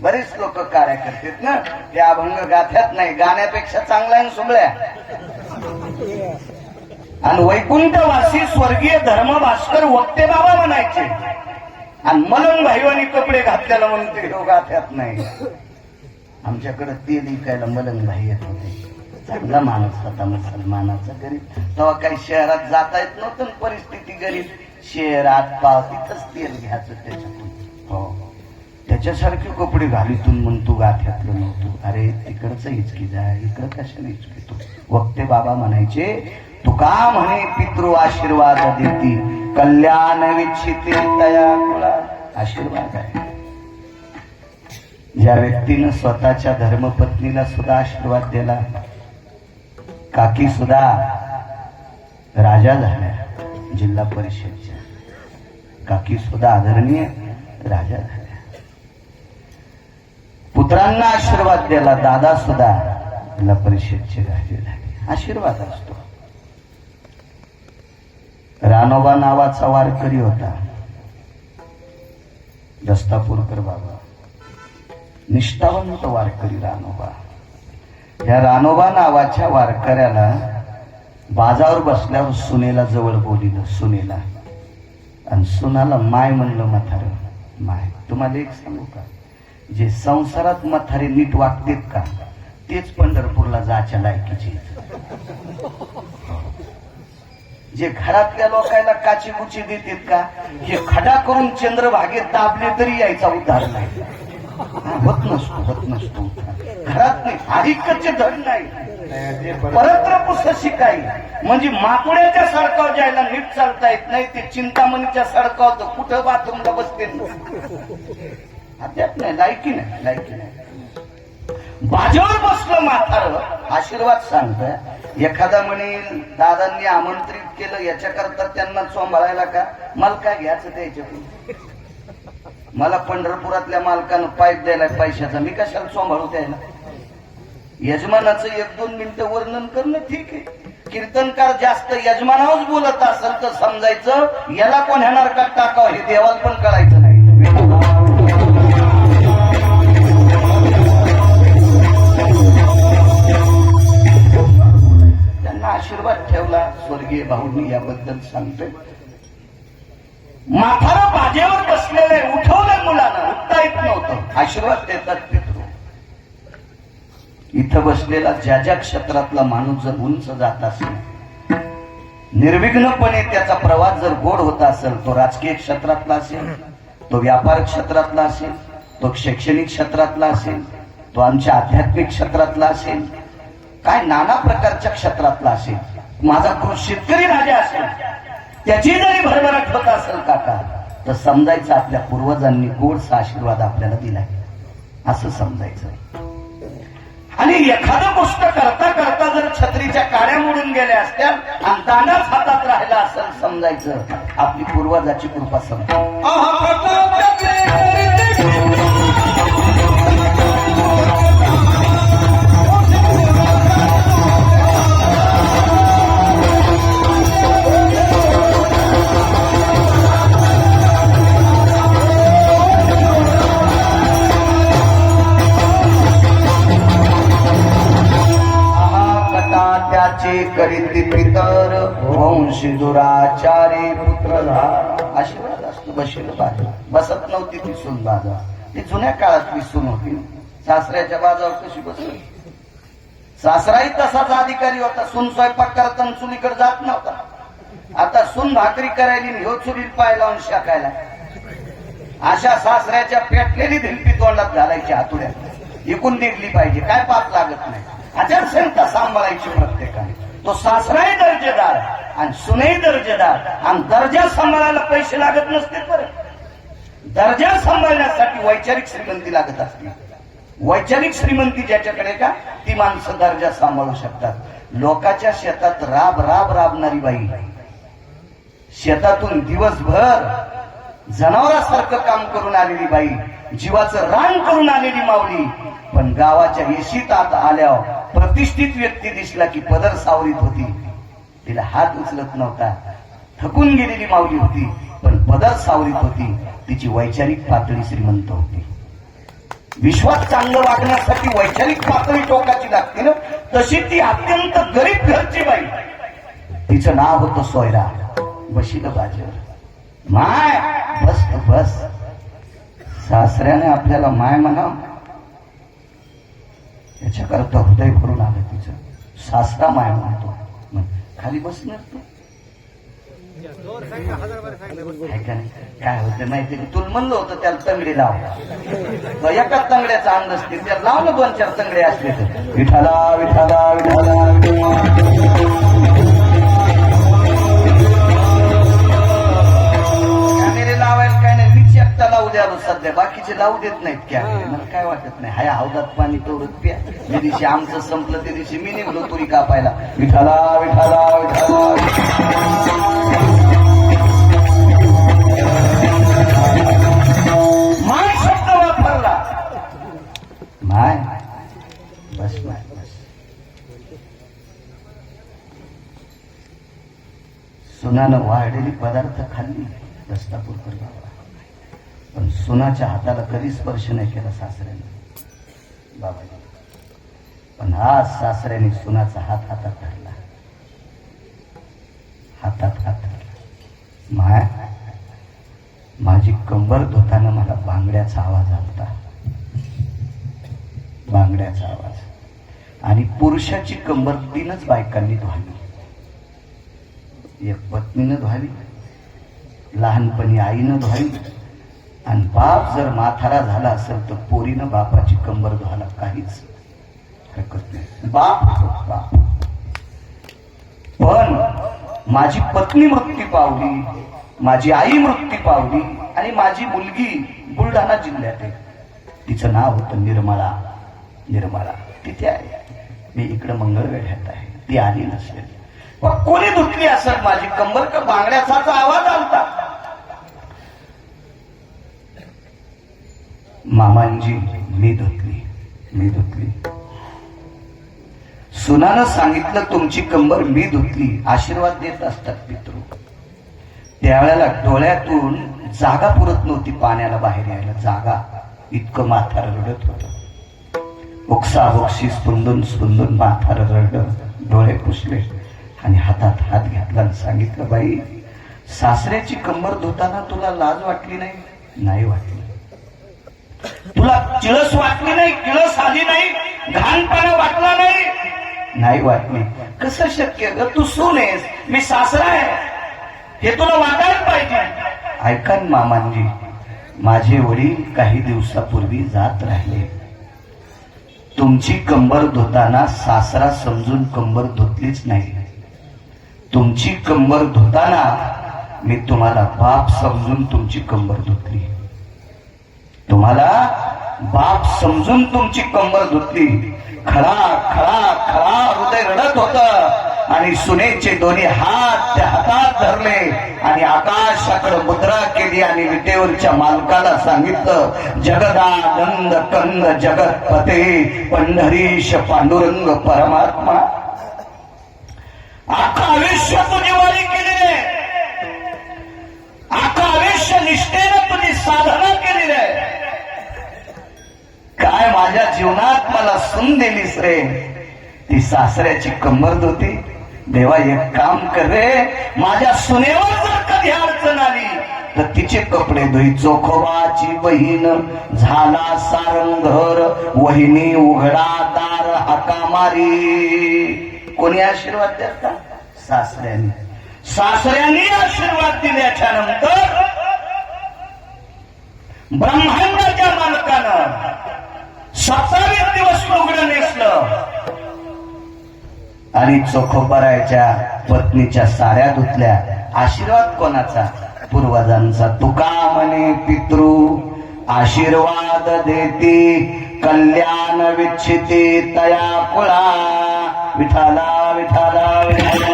बरेच लोक कार्य करतात ना, ते अभंग गाथ्यात नाही, गाण्यापेक्षा चांगला आहे सोबळ्या. आणि वैकुंठवासी स्वर्गीय धर्मभास्कर वक्ते बाबा म्हणायचे, आणि मलंग भाईवानी कपडे घातल्याला म्हणून ते गाथ्यात नाही. आमच्याकडे तेल विकायला मलंग भाई येत होते, चांगला माणूस होता मुसलमानाचा, गरीब. तेव्हा काही शहरात जाता येत नव्हतं, परिस्थिती गरीब. शहरात पाव तिथंच तेल घ्यायचं त्याच्यातून. हो, त्याच्यासारखे कपडे घालीतून म्हणतो गाथ्यातलं नव्हतो. अरे तिकडचं हिचकी जाय, इकडं कशाला हिचकितो. वक्ते बाबा म्हणायचे, तुका म्हणे पितृ आशीर्वाद देती, कल्याण विच्छिते तया कुळा. आशीर्वाद आहे. ज्या व्यक्तीनं स्वतःच्या धर्मपत्नीला सुद्धा आशीर्वाद दिला, काकी सुद्धा राजा झाल्या जिल्हा परिषदच्या, काकी सुद्धा आदरणीय राजा झाल्या. पुत्रांना आशीर्वाद दिला, दादा सुद्धा जिल्हा परिषदचे राजे झाले. आशीर्वाद असतो. रानोबा नावाचा वारकरी होता, दस्तापूरकर बाबा, निष्ठावंत वारकरी रानोबा. या रानोबा नावाच्या वारकऱ्याला बाजावर बसल्यावर सुनेला जवळ बोलिलं, सुनेला, आणि सुनाला माय म्हणलं. म्हातारं माय. तुम्हाला एक सांगू का, जे संसारात म्हातारे नीट वागतेत का, तेच पंढरपूरला जायच्या लायकीचे. जे घरातल्या लोकांना काची कुची देतात का, हे खडा करून चंद्रभागेत दाबले तरी यायचा उद्धार नाही. होत नसतो घरात नाही. अधिकचे धड नाही. परत्र पुस्त शिकाई म्हणजे माकुड्याच्या सडकावर जायला नीट चालता येत नाही, ते चिंतामणीच्या सडकावर तर कुठं बाथरूमला बसते. अद्याप नाही, लायकी नाही. बाजावर बसलं म्हातारं, आशीर्वाद सांगतोय. एखादा म्हणेल दादांनी आमंत्रित केलं, याच्याकरता त्यांना सांभाळायला का, मला काय घ्यायचं त्याच्यातून. मला पंढरपुरातल्या मालकानं पाईप द्यायला पैशाचा, मी कशाला सांभाळू द्यायला. यजमानाचं 1-2 मिनिटं वर्णन करणं ठीक आहे. कीर्तनकार जास्त यजमानावरच बोलत असेल तर समजायचं याला कोण ह्यानार का टाकावं, हे देवाला पण कळायचं नाही. त्यांना आशीर्वाद ठेवला स्वर्गीय भाऊंनी, याबद्दल सांगतोय. म्हातारा बाजेवर बसलेले, उठवलं मुलानं, उठता येत नव्हतं. आशीर्वाद देतात पितृ. इथं बसलेला ज्या ज्या क्षेत्रातला माणूस जर उंच जात असेल, निर्विघ्नपणे त्याचा प्रवास जर गोड होत असेल, तो राजकीय क्षेत्रातला असेल, तो व्यापार क्षेत्रातला असेल, तो शैक्षणिक क्षेत्रातला असेल, तो आमच्या आध्यात्मिक क्षेत्रातला असेल, काय नाना प्रकारच्या क्षेत्रातला असेल, माझा शेतकरी राजा असेल, त्याची जरी भरभराट होत असेल काका, तर समजायचं आपल्या पूर्वजांनी गोडसा आशीर्वाद आपल्याला दिलाय, असं समजायचं. आणि एखादं गोष्ट करता करता जर छत्रीच्या काड्या मोडून गेल्या असत्या आणि दांडाच हातात राहिला असेल, समजायचं आपली पूर्वजाची कृपा समजा. करीती पितर वंशी दुराचारी पुत्र. आशीर्वाद असतो. बसेल बाजा बसत नव्हती ती सून बाजा, ती जुन्या काळातली सून होती. सासऱ्याच्या बाजावर कशी बसली. सासराही तसाच अधिकारी होता. सून स्वयंपाक करताना चुलीकडे जात नव्हता. आता सून भाकरी करायली, ह्यो चुलीत पाय लावून शाकायला. अशा सासऱ्याच्या पेटलेली धिलपी तोंडात घालायची, हातुड्यात इकून निघली पाहिजे, काय पाप लागत नाही. आचारसंहिता सांभाळायची प्रत्येकाने. तो सासराही दर्जेदार आणि सुनेही दर्जेदार. आणि दर्जा सांभाळायला पैसे लागत नसते, तर दर्जा सांभाळण्यासाठी वैचारिक श्रीमंती लागत असते. वैचारिक श्रीमंती ज्याच्याकडे का, ती माणसं दर्जा सांभाळू शकतात. लोकांच्या शेतात राबणारी बाई, शेतातून दिवसभर जनावरासारखं काम करून आलेली बाई, जीवाचं रान करून आलेली माऊली, पण गावाच्या येशीत आल्यावर प्रतिष्ठित व्यक्ती दिसला की पदर सावरीत होती. तिला हात उचलत नव्हता. थकून गेलेली माऊली होती, पण पदर सावरीत होती, तिची वैचारिक पातळी श्रीमंत होती. विश्वात चांगलं वागण्यासाठी वैचारिक पातळी टोकाची लागते ना, तशी ती अत्यंत गरीब घरची बाई. तिचं नाव होतं सोयरा. बशील बाजर. माय बस बस. सासऱ्याने आपल्याला माय म्हणा, याच्याकरता हृदय भरून आलं तिचं. सासरा माय म्हणतो. खाली बसणार तू काय होतं माहिती, तुला म्हणलं होतं त्याला तंगडी लाव. एका तंगड्याचा अंग असते, त्याला लाव ना 2-4 तंगडे असले तर. विठाला विठाला विठाला. कॅमेरे लावायला काय नाही, मीच एकटा लावू द्यालो सध्या, बाकीचे लावू देत नाहीत कॅमेरे. मला काय वाटत नाही, हाय अवधात पाणी तेवढंच प्या. त्या दिवशी आमचं संपलं, त्या दिवशी मी निघलो तुरी कापायला. विठाला विठाला विठाला. माय शब्द वापरला. माय बस माय बस. सुनानं वाढलेली पदार्थ खाल्ली दस्तापूरकर बाबा, पण सुनाच्या हाताला कधी स्पर्श नाही केला सासऱ्याने बाबाजी. पण आज सासऱ्याने सुनाचा हात हातात धरला, हातात हात धरला. माय माझी कंबर धुताना मला बांगड्याचा आवाज आलता, बांगड्याचा आवाज. आणि पुरुषाची कंबर 3च बायकांनी धुवावी. एक पत्नीनं धुवावी, लहानपणी आईनं धुवावी, आणि बाप जर म्हातारा झाला असेल तर पोरीनं बापाची कंबर धुवायला काहीच हरकत नाही. बाप. पण माझी पत्नी मृत्यू पावली, माझी आई मृत्यू पावली, आणि माझी मुलगी बुलढाणा जिल्ह्यात आहे. तिचं नाव होतं निर्मळा. निर्मळा तिथे आहे, मी इकडे मंगळवेढ्यात आहे. ती आली नसेल, पण कोणी धुतली असेल माझी कंबर, का बांगड्याचा आवाज आलता. मामांजी मी धुतली, मी धुतली. सुनानं सांगितलं तुमची कंबर मी धुतली. आशीर्वाद देत असतात पितृ. त्यावेळेला डोळ्यातून जागा पुरत नव्हती पाण्याला बाहेर यायला, जागा. इतकं म्हातार रडत होतं. उक्सा उक्सी स्पंदून स्पंदून म्हातार रडलं. डोळे पुसले आणि हातात हात घातला आणि सांगितलं, बाई सासऱ्याची कंबर धुताना तुला लाज वाटली नाही? नाही वाटली. तुला किळस वाटली नाही? किळस आली नाही? घाणपणा वाटला नाही? नाही वाटली. कसं शक्य ग, तू सून आहेस, मी सासरा आहे, हे तुला वाटायला पाहिजे. ऐका मामांजी, माझे वडील काही दिवसापूर्वी जात राहिले. तुमची कंबर धुताना सासरा समजून कंबर धुतलीच नाही. तुमची कंबर धुताना मी तुम्हाला बाप समजून तुमची कंबर धुतली. तुम्हाला बाप समजून तुमची कंबर धुतली. खळा खळा खळा हृदय रडत होत, आणि सुनेचे दोन्ही हात त्या हातात धरले आणि आकाशाकडे मुद्रा केली आणि विटेवरच्या मालकाला सांगितलं, जगदानंद कंद जगतपते पंढरीश पांडुरंग परमात्मा. आखा आयुष्य तुझी वारी केलेली आहे, आखा आयुष्य निष्ठेनं तुझी साधना केलेली आहे. काय माझ्या जीवनात मला सून दिलीस रे, ती सासऱ्याची कंबर धुती. देवा एक काम कर रे, माझ्या सुनेवर जर कधी अडचण आली तर तिचे कपडे धुई. चोखोबाची बहीण झाला सारंगधर, वहिनी उघडा दार हाका मारी. कोणी आशीर्वाद देता? सासऱ्याने. सासऱ्यांनी आशीर्वाद दिल्याच्या नंतर ब्रह्मांडाच्या मालकानं 27 दिवस लुगडं नेसलं आणि चोखोबारायच्या पत्नीच्या साड्या धुतल्या. आशीर्वाद कोणाचा? पूर्वजांचा. तुका म्हणे पितृ आशीर्वाद देती, कल्याण विच्छिती तया कुळा. विठाला विठाला विठाला.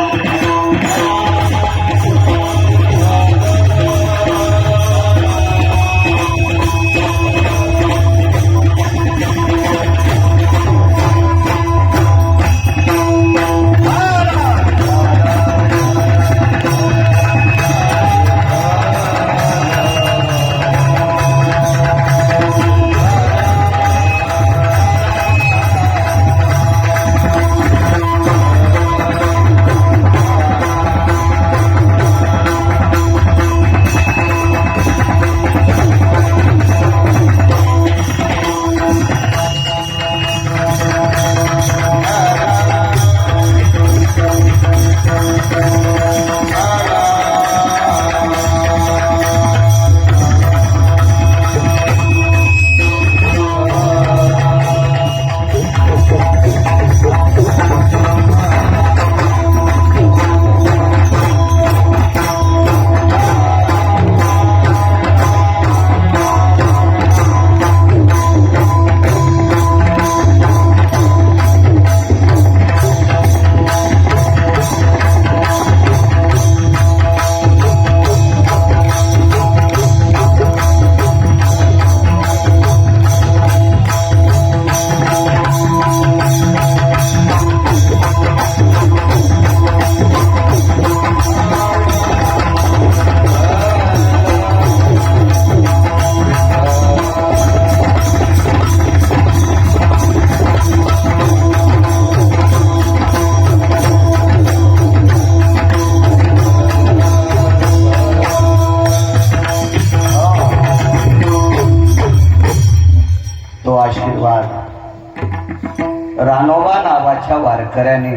रानोबा नावाच्या वारकऱ्याने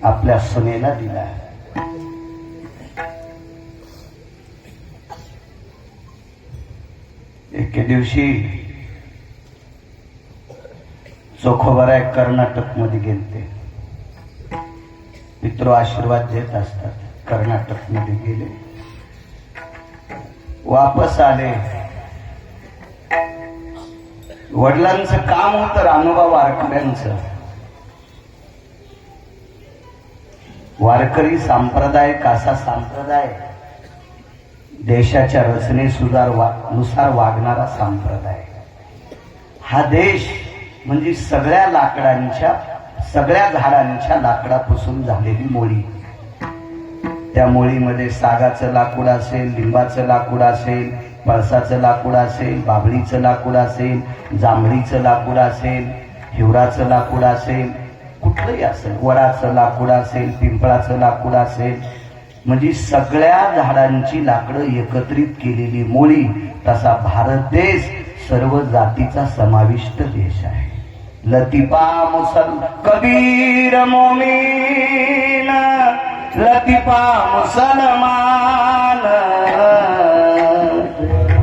आपल्या सुनेला दिला. एके दिवशी चोखोबारा कर्नाटक मध्ये गेलते. मित्र आशीर्वाद देत असतात. कर्नाटक मध्ये गेले, वापस आले. वडिलांचं काम होतं रानोबा वारकऱ्यांचं. वारकरी संप्रदाय कासा संप्रदाय, देशाच्या रचनेनुसार वागणारा संप्रदाय. हा देश म्हणजे सगळ्या लाकडांच्या, सगळ्या झाडांच्या लाकडापासून झालेली मोळी. त्या मोळीमध्ये सागाचं लाकूड असेल, लिंबाचं लाकूड असेल, पळसाचं लाकूड असेल, बाभळीचं लाकूड असेल, जांभळीचं लाकूड असेल, हिवराचं लाकूड असेल, कुठलंही असेल, वडाचं लाकूड असेल, पिंपळाचं लाकूड असेल, म्हणजे सगळ्या झाडांची लाकडं एकत्रित केलेली मोळी. तसा भारत देश सर्व जातीचा समाविष्ट देश आहे. लतिफा मुसल कबीर मोमीन, लतिफा मुसलमान,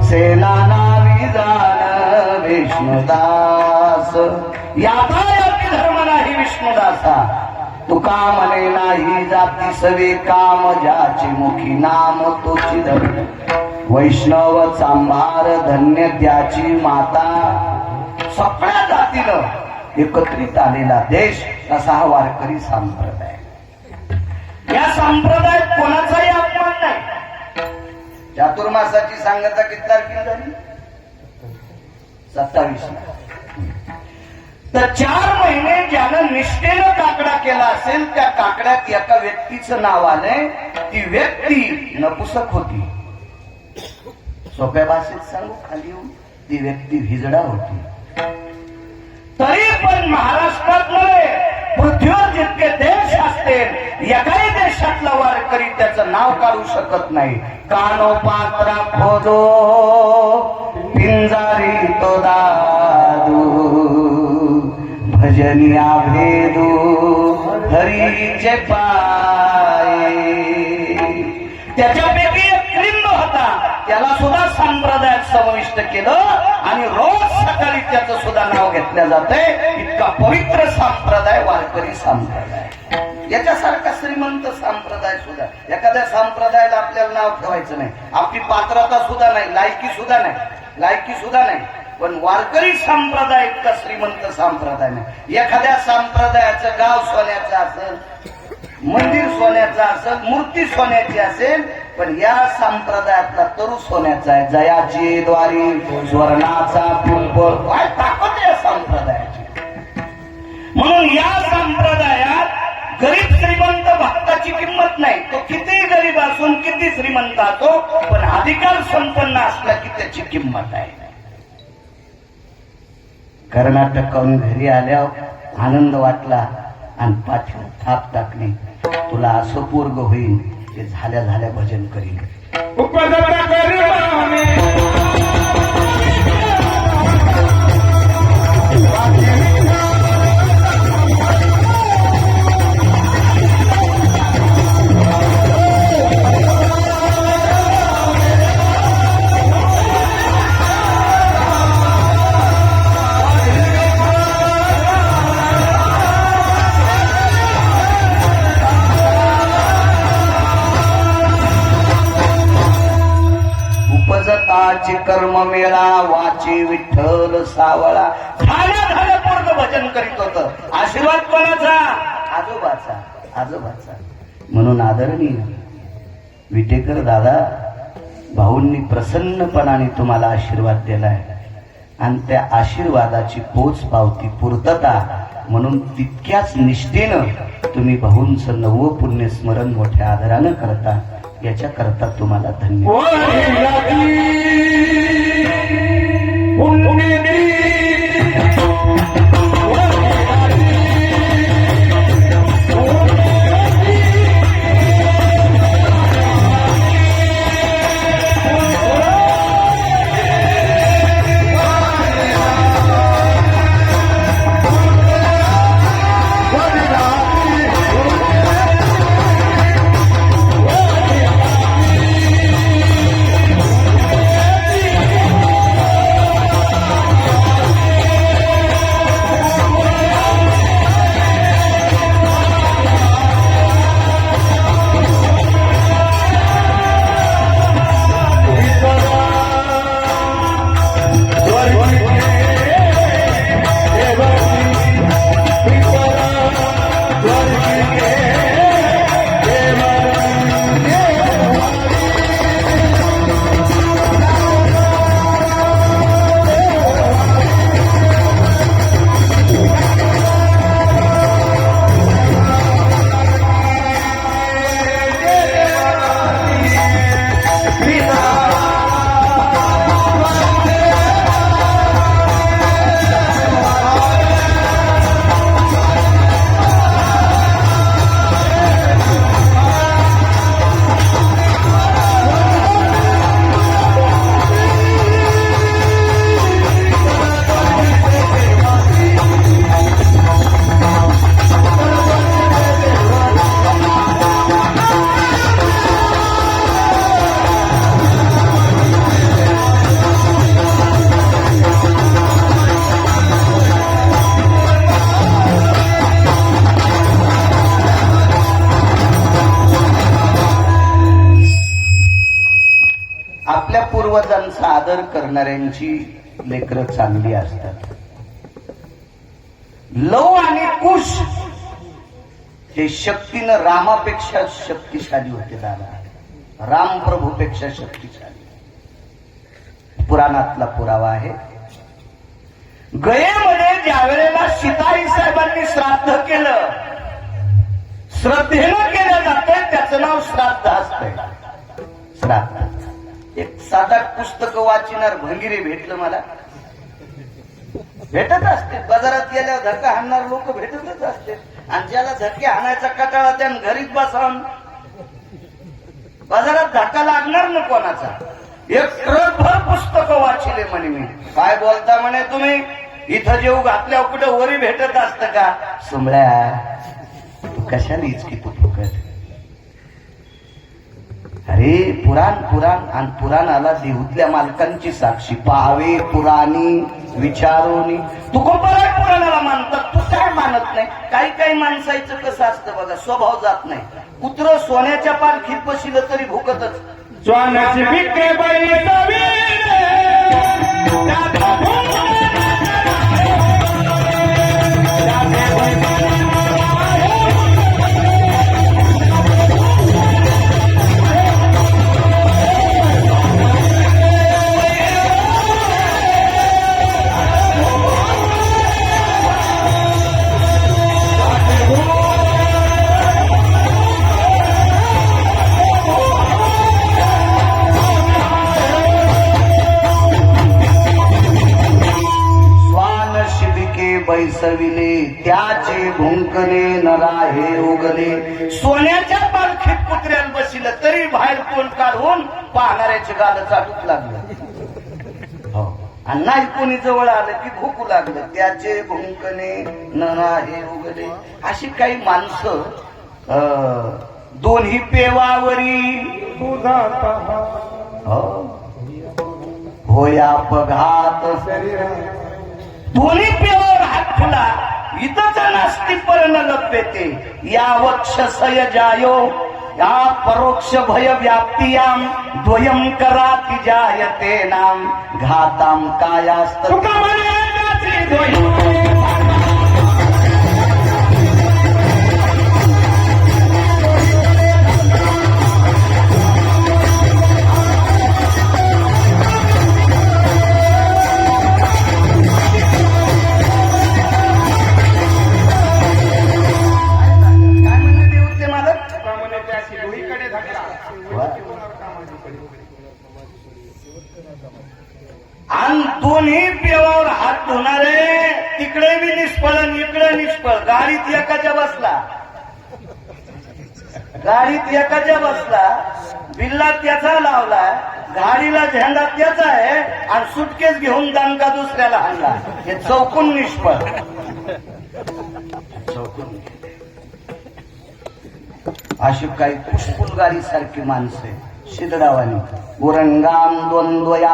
सेना नावी जाण विष्णुदास. याता याती धर्म नाही विष्णुदासा, तुका म्हणे नाही जाती सवे काम, ज्याची मुखी नाम तोची धर्म. वैष्णव चांभार धन्य त्याची माता. सगळ्या जातीनं एकत्रित आलेला देश असा हा वारकरी संप्रदाय. या संप्रदायात कोणाचाही अपमान नाही. चातुर्मासाची सांगता किती तारखेला झाली? 27. तर 4 महिने ज्यानं निष्ठेनं काकडा केला असेल, त्या काकड्यात एका व्यक्तीचं नाव आलंय. ती व्यक्ती नपुसक होती. सोप्या भाषेत सांगू खाली येऊन, ती व्यक्ती हिजडा होती. तरी पण महाराष्ट्रातले पृथ्वीवर जितके देश असतील, एकाही देशातला वारकरी त्याचं नाव काढू शकत नाही. कानो पात्रा खोदो पिंजारी तो दादू, भजनिया भेदू हरीचे पाय. त्याच्यापैकी एक लिंब होता, त्याला सुद्धा संप्रदायात समाविष्ट केलं आणि रोज सकाळी त्याचं सुद्धा नाव घेतलं जातंय. इतका पवित्र संप्रदाय वारकरी संप्रदाय. याच्यासारखा श्रीमंत संप्रदाय सुद्धा, एखाद्या संप्रदायाला आपल्याला नाव ठेवायचं नाही, आपली पात्रता सुद्धा नाही, लायकी सुद्धा नाही. पण वारकरी संप्रदाय इतका श्रीमंत संप्रदाय नाही. एखाद्या संप्रदायाचं गाव सोन्याचं असेल, मंदिर सोन्याचं असेल, मूर्ती सोन्याची असेल, पण या संप्रदायातला तरू सोन्याचा आहे. जयाची द्वारी स्वर्णाचा पिंपळ. काय ताकद या संप्रदायाची. म्हणून या संप्रदायात गरीब श्रीमंत भक्ताची किंमत नाही. तो किती गरीब असून किती श्रीमंत असो, पण अधिकार संपन्न असला की त्याची किंमत आहे. कर्नाटकाहून घरी आल्यावर आनंद वाटला आणि पाठीवर थाप टाकली. तुला असं पोरग होईल ते झाल्या झाल्या भजन करीन. उपजताची कर्म मेळा वाची विठ्ठल सावळा. झाल्या पोरग भजन करीत होत. आशीर्वाद कोणाचा? आजोबाचा. म्हणून आदरणीय विटेकर दादा भाऊंनी प्रसन्नपणाने तुम्हाला आशीर्वाद दिलाय आणि त्या आशीर्वादाची पोच पावती पूर्तता म्हणून तितक्याच निष्ठेनं तुम्ही भाऊंचं नवं पुण्य स्मरण मोठ्या आदरानं करता. याच्या करता तुम्हाला धन्यवाद. आपल्या पूर्वजांचा आदर करणाऱ्यांची लेकरं चांगली असतात. लव आणि कुश हे शक्तीनं रामापेक्षा शक्तिशाली होते. दादा राम प्रभूपेक्षा शक्तिशाली. पुराणातला पुरावा आहे. गयेमध्ये ज्या वेळेला सीताई साहेबांनी श्राद्ध केलं, श्रद्धेनं केलं जातंय, त्याचं नाव श्राद्ध असतंय. श्राद्ध. एक 7-8 पुस्तक वाचणार भंगिरे भेटलं मला. भेटत असते बाजारात गेल्यावर धक्का हाणणार लोक भेटतच असते. आणि ज्याला धक्के हाणायचा कटाळा त्यानं घरीच बसावून. बाजारात धक्का लागणार ना कोणाचा. एक ट्रकभर पुस्तकं वाचिले म्हणे मी. काय बोलता म्हणे तुम्ही, इथं जेव घातल्यावर कुठं वरी भेटत असतं का. सुमळ्या तू कशाला इचकी तू फुकट. अरे पुराण पुराण आणि पुराणाला देऊतल्या मालकांची साक्षी. पाहावे पुराणी विचारोनी. तू कोपराय पुराणाला मानतात, तू काय मानत नाही. काही काही माणसाचं कसं असतं बघा, स्वभाव जात नाही. कुत्र सोन्याच्या पालखीत बसिलं तरी भुकतच. स्वानाची विक्रे बाई बैसविले त्याचे भुंकणे नराहे उगले. सोन्याच्या पालखीत कुत्र्याला बसिलं तरी बाहेर तोंड काढून पाहणाऱ्याचे गाल चाटूक लागलं. हो. आणि नाही कोणी जवळ आलं की भूकू लागलं. त्याचे भुंकणे नराहे उगले. अशी काही माणसं दोन्ही पेवावरी होया अपघात. दोन्ही पेवावर हात फुला इथंच नास्ती पर्ण लभ्यते. या वक्षसय जायो या परोक्ष भय व्याप्तियाम द्वयम कराति जायते नाम घाताम कायास्त. आणि दोन्ही पेवावर हात धुणारे तिकडे बी निष्फळ आणि इकडे निष्फळ. गाडीत एकाच्या बसला, गाडीत एकाच्या बसला, बिल्ला त्याचा लावला, गाडीला झेंडा त्याचा आहे आणि सुटकेस घेऊन दांडगा दुसऱ्याला हाणला. हे चौकून निष्फळ. चौकून अशी काही पुष्पुल गाडी सारखी माणसं शिदडावानी. उरंगाम द्वंद्वया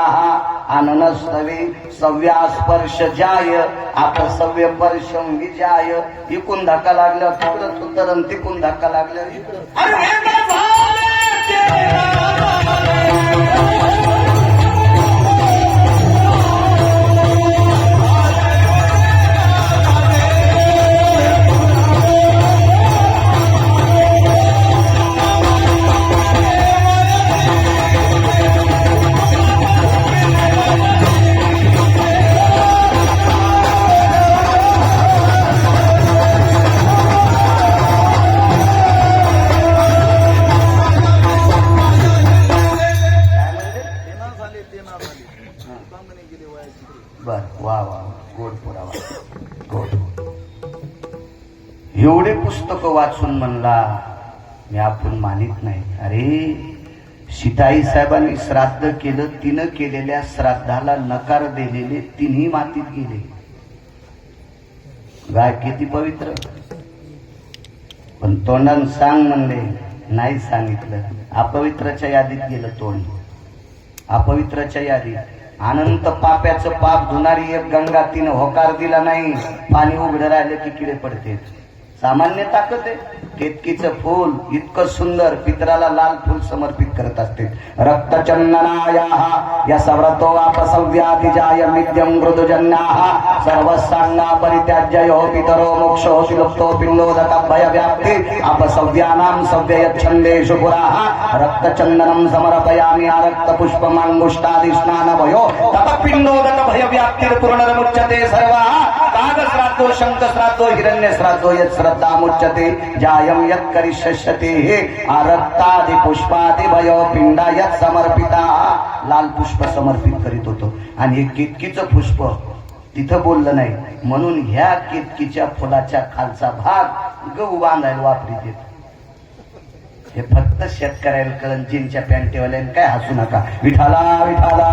आननस्तवे सव्यास्पर्श जाय अपसव्य पर्शम विजाय. इकून धक्का लागल्यावर तिकडं तुतरण, तिकून धक्का लागल्यावर इकडं. बर वा वा गोड पुरावा गोड. एवढे पुस्तक वाचून म्हणला मी आपण मानित नाही. अरे सीताई साहेबांनी श्राद्ध केलं, तिनं केलेल्या श्राद्धाला नकार दिलेले तिन्ही मातीत गेले. गाय किती पवित्र, पण तोंडानं सांग म्हणले नाही सांगितलं. अपवित्राच्या यादीत गेलं तोंड, अपवित्राच्या यादीत. अनंत पाप्याचं पाप धुणारी एक गंगा तिनं होकार दिला नाही. पाणी उघडं राहिलं की किडे पडते. सामान्य ताकद आहे. केतकीचं फूल इतकं सुंदर पितराला लाल फूल समर्पित करत असते. रक्तचंदनायाः यस्व्रतो अपसव्यातिजाय मिद्यं मृदुजन्याः सर्वसांगा परित्याज्यो पितरो मोक्षो लुप्तो पिण्डोदकभय व्याप्ति अपसव्यानां सव्ययच्छन्देषु पुराः रक्तचन्दनं समर्पयामि आरक्तपुष्पमाङ्गुष्टादि स्नानभयो ततः पिण्डोदकभय व्याप्तिर्पूर्णमुच्यते सर्वः कागश्राद्धो शङ्खश्राद्धो हिरण्यश्राद्धो यत्श्रद्धामुच्यते जायं यत् करिष्यते आरक्तादि पुष्पादि भयो पिंडा यत् समर्पिता. लाल पुष्प समर्पित करीत होतो आणि हे केतकीचं पुष्प तिथं बोललं नाही म्हणून ह्या केतकीच्या फुलाच्या खालचा भाग गहू बांधायला वापरीत येतो. हे फक्त शेतकऱ्याला कळण. जीनच्या पॅन्टीवाल्याने काय हसू नका. विठाला विठाला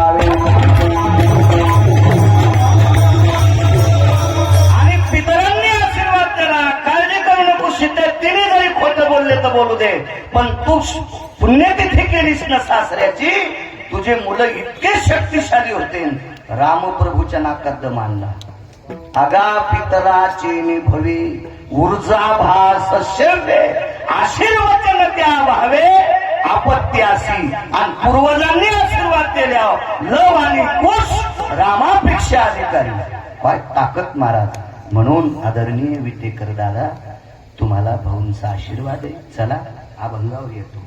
पितरांनी आशीर्वाद दिला. काळजी करू नको सीते, तिने जरी खोटं बोलले तर बोलू दे, पण तू पुण्यतिथी केलीस ना सासऱ्याची, तुझे मुलं इतके शक्तिशाली होते. रामप्रभूच्या नाकात दम आणला. अगा पितराची निभवी ऊर्जा भास शेवे आशीर्वचन त्या व्हावे आपत्यासी. आणि पूर्वजांनी आशीर्वाद दिल्यावर लव आणि कुश रामापेक्षा अधिकारी. काय ताकद महाराज. म्हणून आदरणीय विटेकर दादा, तुम्हाला भाऊंचा आशीर्वाद आहे. चला अभंगावर येतो.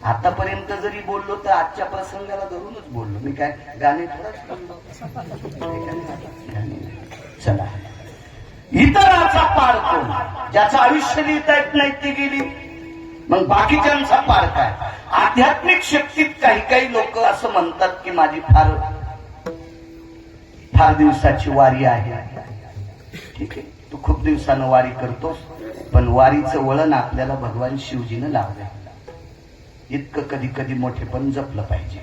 आतापर्यंत जरी बोललो तर आजच्या प्रसंगाला धरूनच बोललो. मी काय गाणे थोडंच चला. इतराचा पार कोण? ज्याचं आयुष्य लिहिता येत नाही ती गेली. मग बाकीच्यांचा पार काय? आध्यात्मिक शक्तीत काही काही लोक असं म्हणतात की माझी फार दिवसाची वारी आहे. ठीक आहे, तू खूप दिवसानं वारी करतोस, पण वारीचं वळण आपल्याला भगवान शिवजीनं लावलंय. इतकं कधी कधी मोठेपण जपलं पाहिजे.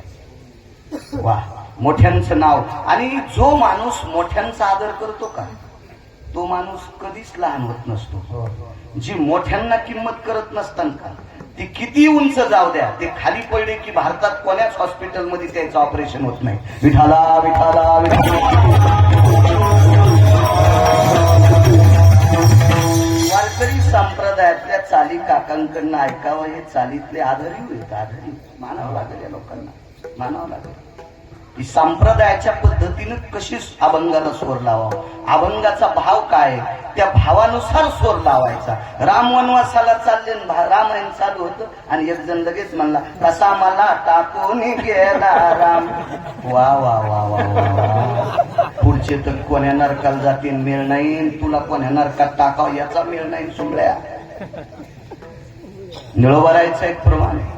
वा, मोठ्यांचं नाव. आणि जो माणूस मोठ्यांचा आदर करतो का, तो माणूस कधीच लहान होत नसतो. जी मोठ्यांना किंमत करत नसतात का, ती किती उंच जाऊ द्या, ते खाली पडले की भारतात कोण्याच हॉस्पिटलमध्ये त्याचं ऑपरेशन होत नाही. विठाला विठाला वारकरी संप्रदायातल्या चाली काकांकडनं ऐकावं. हे चालीतले आधारी होईल. आधारी मानावं लागेल या लोकांना, मानावं लागेल. ही संप्रदायाच्या पद्धतीनं कशी अभंगाला स्वर लावावा, अभंगाचा भाव काय, त्या भावानुसार स्वर लावायचा. राम वनवासाला चालले, रामायण चालू होतं आणि एक जण लगेच म्हणला कसा मला टाकून गेला राम. वा वा वा वा वा. पुढचे तर कोण्या नरकाला जातील मेळ नाही, तुला कोण्या नरकात टाकावं याचा मेळ नाही. सुमल्या निळोबरायचं एक प्रमाण आहे.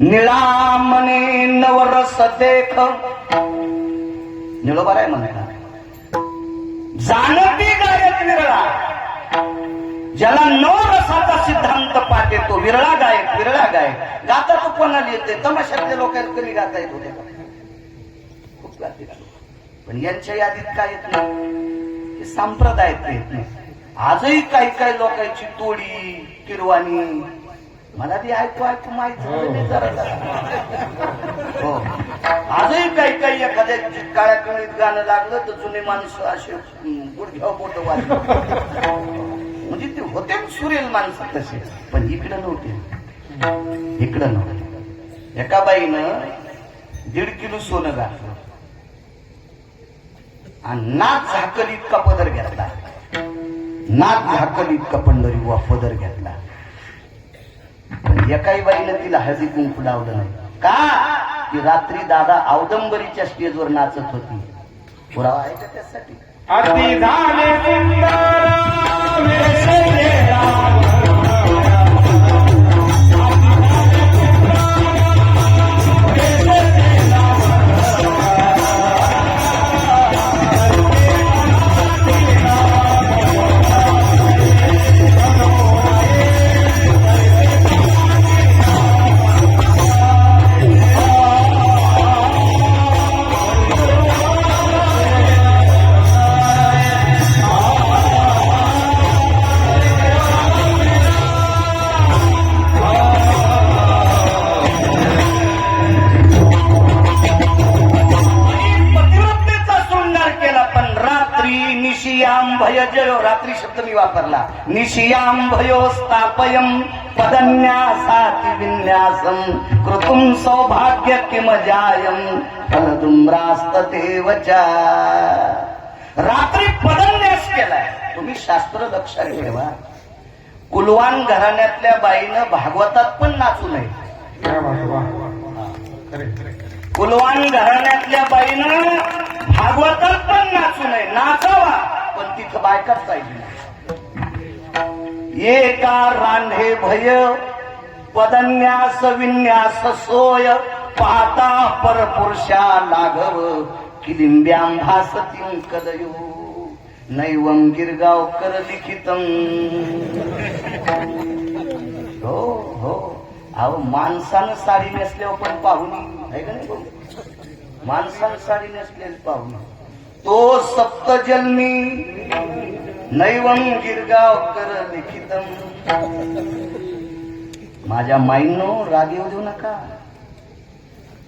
निळा म्हणे नवरस देख. निळोबराय म्हणतात जाणती गायक विरळा. ज्याला नवरसाचा सिद्धांत पाठ येतो, विरळा गायक. विरळा गायक गाता तो कोणाला येते? तमाशातल्या लोकांना कमी गाता येत होते, खूप गाते. पण यांच्या यादीत काय येत नाही, हे संप्रदायात येत नाही. आजही काही काही लोकांची टोळी किरवाणी मला ती ऐकू माहित झालं जरा. हो, आजही काही काही एखाद्या काळ्या कमीत गाणं लागलं तर जुने माणसं असे गुडघ्यावर बोट वाजले. म्हणजे ते होते सुरेल माणसं तसे, पण इकडं नव्हते. इकडं नव्हते. एका बाईनं 1.5 किलो सोनं घातलं आणि नाक झाकल इतका पदर घेतला. नाक झाकल इतका पंढरी वा पदर घेतला. पण एकाही बाईनं तिला हळदी कुंकू लावलं नाही. का? की रात्री दादा औदंबरीच्या स्टेजवर नाचत होती. पुरावा आहे का त्यासाठी? अति झाले सुंदर रात्री शब्द मी वापरला. निशियाम भयोस्तापयम पदन्यासाति विन्यासम कृतुम सौभाग्य किमजायम फलदुम्रास्तते वचा. रात्री पदन्यास केलाय. तुम्ही शास्त्र लक्षात ठेवा. कुलवान घराण्यातल्या बाईनं भागवतात पण नाचू नये. कुलवान घराण्यातल्या बाईनं भागवतात पण नाचू नये. नाचावा पण तिथं बायकाच पाहिजे. एका रांढे भय पदन्यास विन्यास सोय पाहता परपुरुषा लाघव किलिंब्यां भासतीं कदयो नैवं गिरगावकर लिखितम. हो हो अहो माणसानं साडी नेसल्यावर पण पाहुणी आहे का नाही भाऊ? माणसानं साडी नेसलेली पाहुणी. तो सप्तजन्मी नैवं गिरगावकर लिखितम. माझ्या माईंनो राग येऊ देऊ नका.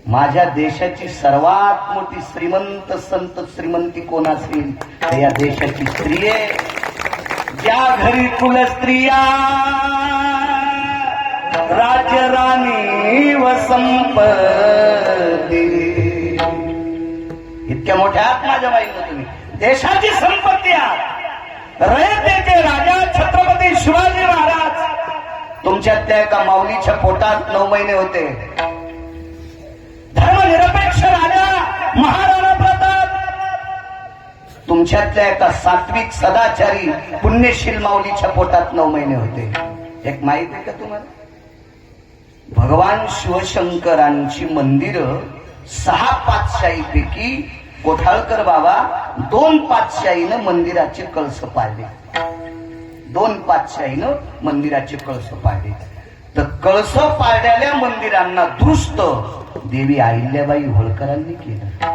माझ्या देशाची सर्वात मोठी श्रीमंत संत श्रीमंती कोण असेल तर या देशाची स्त्री आहे. ज्या घरी कुलस्त्रिया राजराणी व संपत्ती. इतक्या मोठ्या आहात माझ्या बाईंना तुम्ही. देशाची संपत्ती आहात. रयतेचे राजा छत्रपती शिवाजी महाराज तुमच्यातल्या एका माऊलीच्या पोटात 9 महिने होते. धर्मनिरपेक्ष राजा महाराणा प्रताप तुमच्यातल्या एका सात्विक सदाचारी पुण्यशील माऊलीच्या पोटात 9 महिने होते. एक माहिती आहे का तुम्हाला? भगवान शिवशंकरांची मंदिरं 6 पातशाहीपैकी कोठाळकर बाबा 2 पातशाहीनं मंदिराचे कळस पाळले. 2 पातशाहीनं मंदिराचे कळस पाळले. तर कळस पाळलेल्या मंदिरांना दुरुस्त देवी अहिल्याबाई होळकरांनी केलं.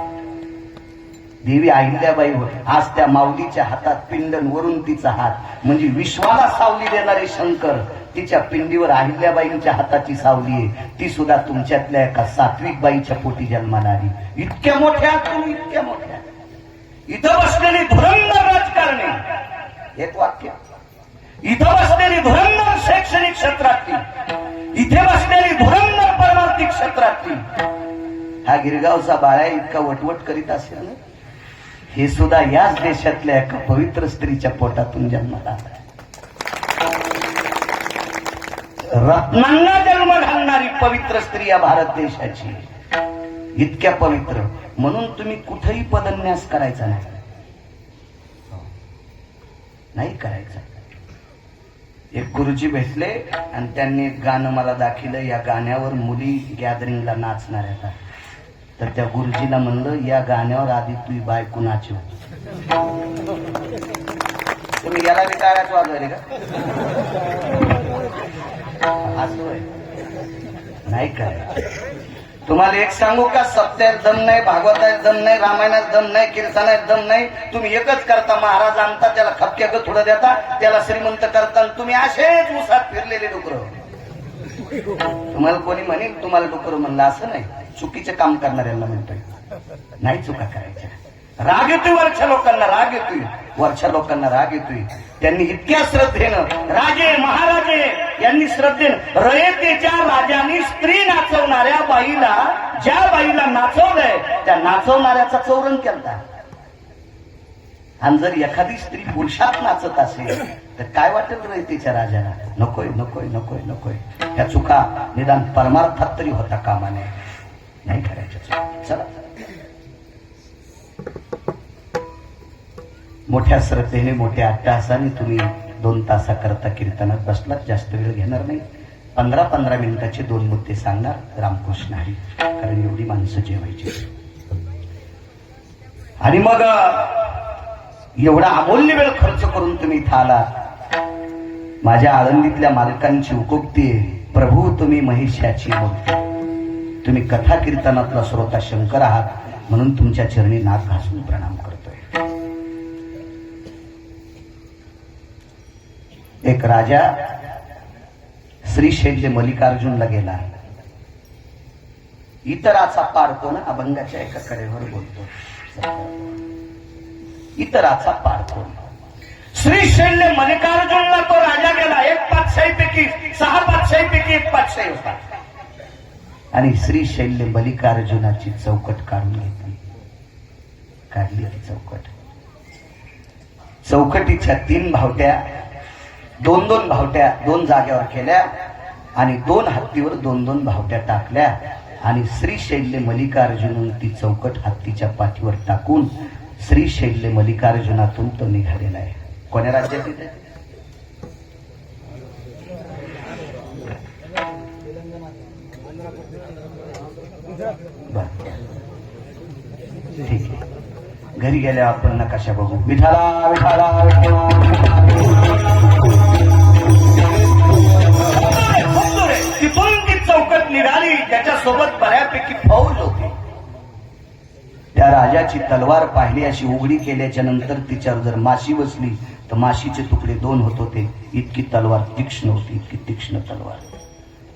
देवी अहिल्याबाई आज त्या माऊलीच्या हातात पिंडन वरून तिचा हात म्हणजे विश्वाला सावली देणारे शंकर तिच्या पिंडीवर अहिल्याबाईंच्या हाताची सावली आहे. ती सुद्धा तुमच्यातल्या एका सात्विक बाईच्या पोटी जन्माला आली. इतक्या मोठ्या तुम्ही इतक्या मोठ्या. इथं बसलेली धुरंधर राजकारणी. एक वाक्य. इथं बसलेली धुरंधर शैक्षणिक क्षेत्रातली. इथे बसलेली धुरंधर परमार्थिक क्षेत्रातली. हा गिरगावचा बाळा इतका वटवट करीत असेल ना. हे सुद्धा याच देशातल्या एका पवित्र स्त्रीच्या पोटातून जन्माला आला. रत्नांना जन्म घालणारी पवित्र स्त्री या भारत देशाची. इतक्या पवित्र म्हणून तुम्ही कुठेही पदन्यास करायचा नाही करायचा. एक गुरुजी भेटले आणि त्यांनी एक गाणं मला दाखिलं. या गाण्यावर मुली गॅदरिंगला नाचणार आहेत. तर त्या गुरुजीला म्हणलं या गाण्यावर आधी तुझी बायको नाचव. तुम्ही याला बी टाळ्याच वाजवले का? असं नाही काय. तुम्हाला एक सांगू का? सप्त्यात दम नाही, भागवतात दम नाही, रामायणात दम नाही, कीर्तनात दम नाही. तुम्ही एकच करता. महाराज आणता त्याला खपक्याक थोडं देता, त्याला श्रीमंत करता. तुम्ही असेच उसात फिरलेले डुकर. तुम्हाला कोणी म्हणेल तुम्हाला डुकर म्हणलं असं नाही. चुकीचे काम करणाऱ्यांना म्हणतोय. नाही चुका करायच्या. राग येतोय वरच्या लोकांना. राग येतोय वरच्या लोकांना. राग येतोय. त्यांनी इतक्या श्रद्धेनं राजे महाराजे यांनी श्रद्धेनं रयतेच्या राजांनी स्त्री नाचवणाऱ्या बाईला ज्या बाईला नाचवलंय त्या नाचवणाऱ्याचा चौरंग केलता. आणि जर एखादी स्त्री पुरुषात नाचत असेल तर काय वाटेल रयतेच्या राजाला? नकोय नकोय नकोय नकोय. ह्या चुका निदान परमार्थात तरी होता कामा नये. नाही करायच्या. चला मोठ्या श्रद्धेने मोठ्या अट्टहासाने तुम्ही 2 तासाकरता कीर्तनात बसलात. जास्त वेळ घेणार नाही. 15-15 मिनिटाचे 2 मुद्दे सांगणार रामकृष्ण हरी. कारण एवढी माणसं जेवायची. आणि मग एवढा अमूल्य वेळ खर्च करून तुम्ही इथं आलात. माझ्या आळंदीतल्या मालकांची उकोक्ती आहे. प्रभू तुम्ही महिष्याची मूर्ती. तुम्ही कथा कीर्तनातला श्रोता शंकर आहात म्हणून तुमच्या चरणी नाक घासून प्रणाम करतोय. एक राजा श्रीशैल्य मल्लिकार्जुनला गेला. इतराचा पारतो ना अभंगाच्या एका कडेवर बोलतो. इतराचा पारतो श्रीशैल्य मल्लिकार्जुनला तो राजा गेला, एक पातशाहीपैकी 6 पातशाहीपैकी एक पातशाही होता. आणि श्रीशैल्य मल्लिकार्जुनाची चौकट काढून घेतली. काढली ती चौकट. चौकटीच्या 3 भावट्या, 2 भावट्या 2 जागेवर केल्या आणि 2 हत्तीवर 2 भावट्या टाकल्या आणि श्रीशैल्य मल्लिकार्जुन ती चौकट हत्तीच्या पाठीवर टाकून श्रीशैल्य मल्लिकार्जुनातून तो निघालेला आहे. कोण्या राज्यात येते? ठीक आहे. घरी गेल्यावर आपण नकाशा बघू. विठाला विठाला तिथून ती चौकट निघाली. त्याच्यासोबत बऱ्यापैकी फौज होती. त्या राजाची तलवार पाहिली अशी उघडी केल्याच्या नंतर तिच्यावर जर माशी बसली तर माशीचे तुकडे 2 होत होते. इतकी तलवार तीक्ष्ण होती, इतकी तीक्ष्ण तलवार.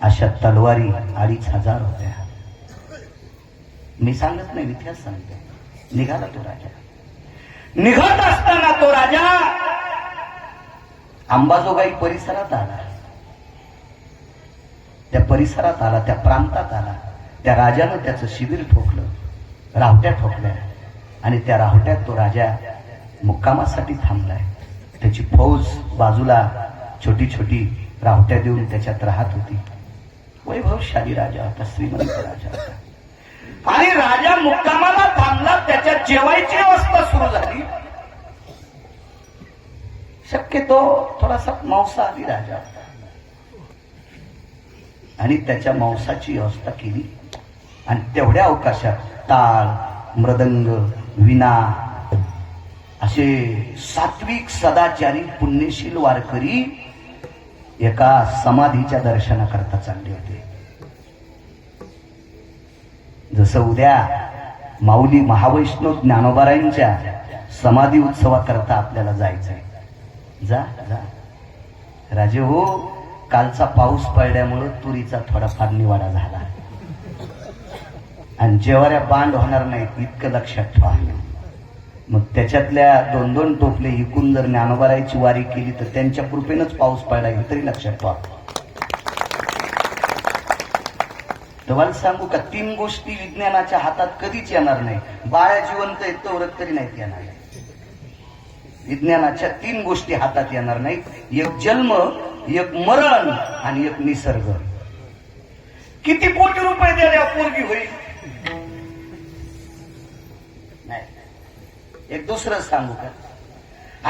अशा तलवारी 2,500 होत्या. मी सांगत नाही, इतिहास सांगतो. निघाला तो राजा. निघत असताना तो राजा अंबाजोगाई परिसरात आला. त्या परिसरात आला, त्या प्रांतात आला. त्या राजानं त्याचं शिबिर ठोकलं, रावट्या ठोकल्या आणि त्या रावट्यात तो राजा मुक्कामासाठी थांबलाय. त्याची फौज बाजूला छोटी छोटी रावट्या देऊन त्याच्यात राहत होती. वैभवशाली राजा होता, श्रीमंत राजा होता. आणि राजा मुक्कामाला थांबला. त्याच्यात जेवायची व्यवस्था सुरू झाली. शक्यतो थोडासा मांसाहारी राजा होता आणि त्याच्या मांसाची व्यवस्था केली. आणि तेवढ्या अवकाशात टाळ, मृदंग, विना असे सात्विक सदाचारी पुण्यशील वारकरी एका समाधीच्या दर्शनाकरता चालले होते. जसं उद्या माऊली महावैष्णव ज्ञानोबारायांच्या समाधी उत्सवाकरता आपल्याला जायचंय. जा जा राजे हो. कालचा पाऊस पडल्यामुळं तुरीचा थोडाफार निवाडा झाला आणि जेवाऱ्या बांध होणार नाहीत इतकं लक्षात ठेवा. मग त्याच्यातल्या 2-2 टोपले इकून जर ज्ञानोबारायची वारी केली तर त्यांच्या कृपेनंच पाऊस पडला हे तरी लक्षात ठेवा. तुम्हाला सांगू का, 3 गोष्टी विज्ञानाच्या हातात कधीच येणार नाही. बाळ्या जिवंत आहेत तोवरत तरी नाहीत येणार. विज्ञानाच्या 3 गोष्टी हातात येणार नाहीत. एक जन्म, एक मरण आणि एक निसर्ग. किती कोटी रुपये द्यायला पोरगी होईल? नाही. एक दुसरं सांगू का,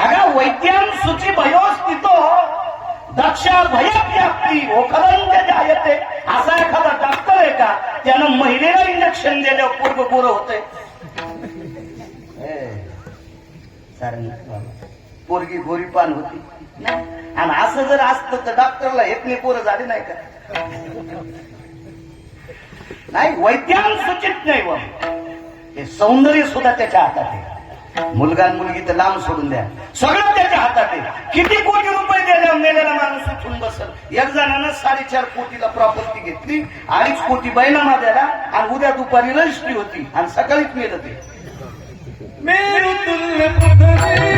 अगा वैद्यान शुची भयोस्थितो दक्षा भयव्याप्ती ओखलंज जायते. असा एखादा डॉक्टर आहे का त्यानं महिलेला इंजेक्शन दिल्यावर पूर्व गोरं होतंय? पोरगी गोरीपान होती. आणि असं जर असतं तर डॉक्टरला हेतनी पोरं झाली नाही का? नाही, वैद्यान सूचित नाही. व हे सौंदर्य सुद्धा त्याच्या हातात आहे. मुलगा मुलगी तर लांब सोडून द्या, सगळं त्याच्या हातात आहे. किती कोटी रुपये दिल्यावर मेलेला माणूस उठून बसल. एक जणानं 4.5 कोटीला प्रॉपर्टी घेतली, 2.5 कोटी बैनामा द्याला आणि उद्या दुपारी रजिस्ट्री होती आणि सकाळीच मेलं ते. मेरुतुल्य पृथ्वी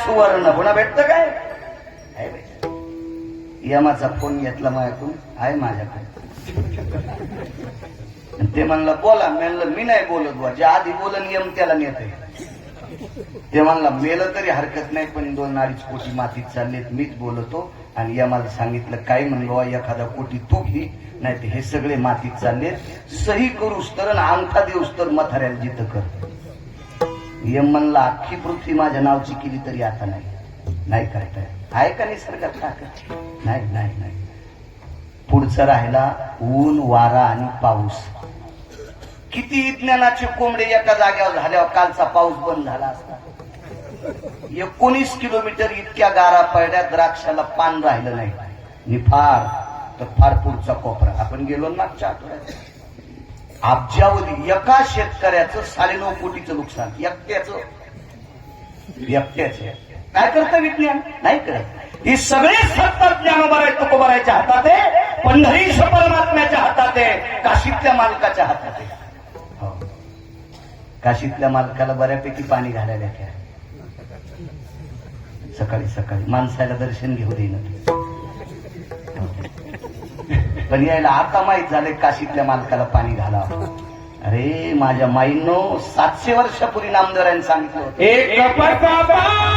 सुवर्ण पुन्हा भेटतं काय? यमाचा फोन घेतला माझ्याकडून, आहे माझ्याकडे. ते म्हणलं बोला. म्हणलं मी नाही बोलत बुवा, जे आधी बोलन यम त्याला नेते. ते म्हणला मेलं तरी हरकत नाही पण 2-2.5 कोटी मातीत चाललेत, मीच बोलतो आणि या मला सांगितलं काय म्हणलो एखादा कोटी तू घे, नाही तर हे सगळे मातीत चालले, सही करूस तर आणि अंगठा देऊस तर मथाऱ्याला जिथं कर. यम म्हणला अख्खी पृथ्वी माझ्या नावची केली तरी आता नाही करताय. आहे का निसर्गात ताकद? नाही नाही नाही. पुढचं राहिला ऊन वारा आणि पाऊस. किती विज्ञानाचे कोंबडे एका जागेवर झाल्यावर कालचा पाऊस बंद झाला असता. 19 किलोमीटर इतक्या गारा पडल्या, द्राक्षाला पान राहिलं नाही. निफार तर फार पुढचा कोपरा. आपण गेलो मागच्या आठवड्यात. अब्जावधी एका शेतकऱ्याचं 9.5 कोटीचं नुकसान एकट्याचं. काय करतं विज्ञान? नाही करत. ही सगळी सत्ता ज्ञानोबा तुकोबारायच्या हातात आहे, पंढरीश परमात्म्याच्या हातात आहे, काशीतल्या मालकाच्या हातात आहे. हो. काशीतल्या मालकाला बऱ्यापैकी पाणी घालायला घ्या. सकाळी सकाळी माणसाला दर्शन घेऊ देईन. पण यायला आता माहित झाले काशीतल्या मालकाला पाणी घालावं. अरे माझ्या माईंनो 700 वर्षापूर्वी नामदेवरांनी सांगितलं होतं, एक कपसा पाणी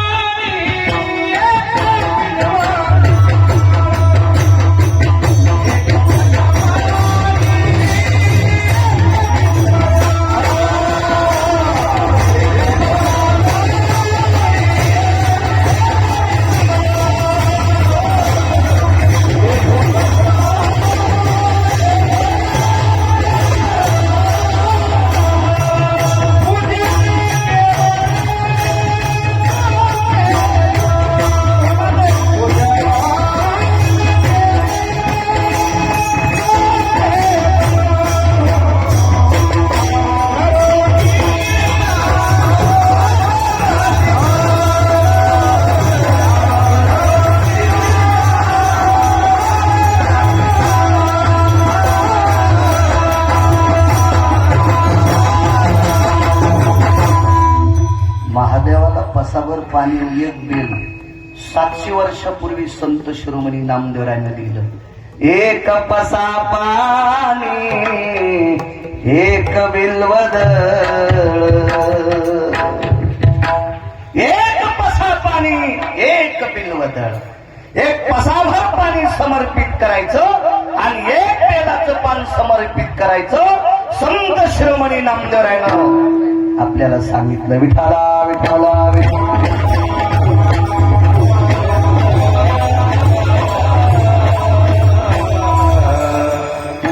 महादेवाला पसाभर पाणी एक बेल 700 वर्षापूर्वी संत शिरोमणी नामदेवरायांनी दिलं. एक पसा पाणी एक बिल्वदळ, एक पसा पाणी एक बिल्वदळ. एक पसाभर पाणी समर्पित करायचं आणि एक बेलाचं पान समर्पित करायचं. संत शिरोमणी नामदेवरायानं आपल्याला सांगितलं. विठाला विठाला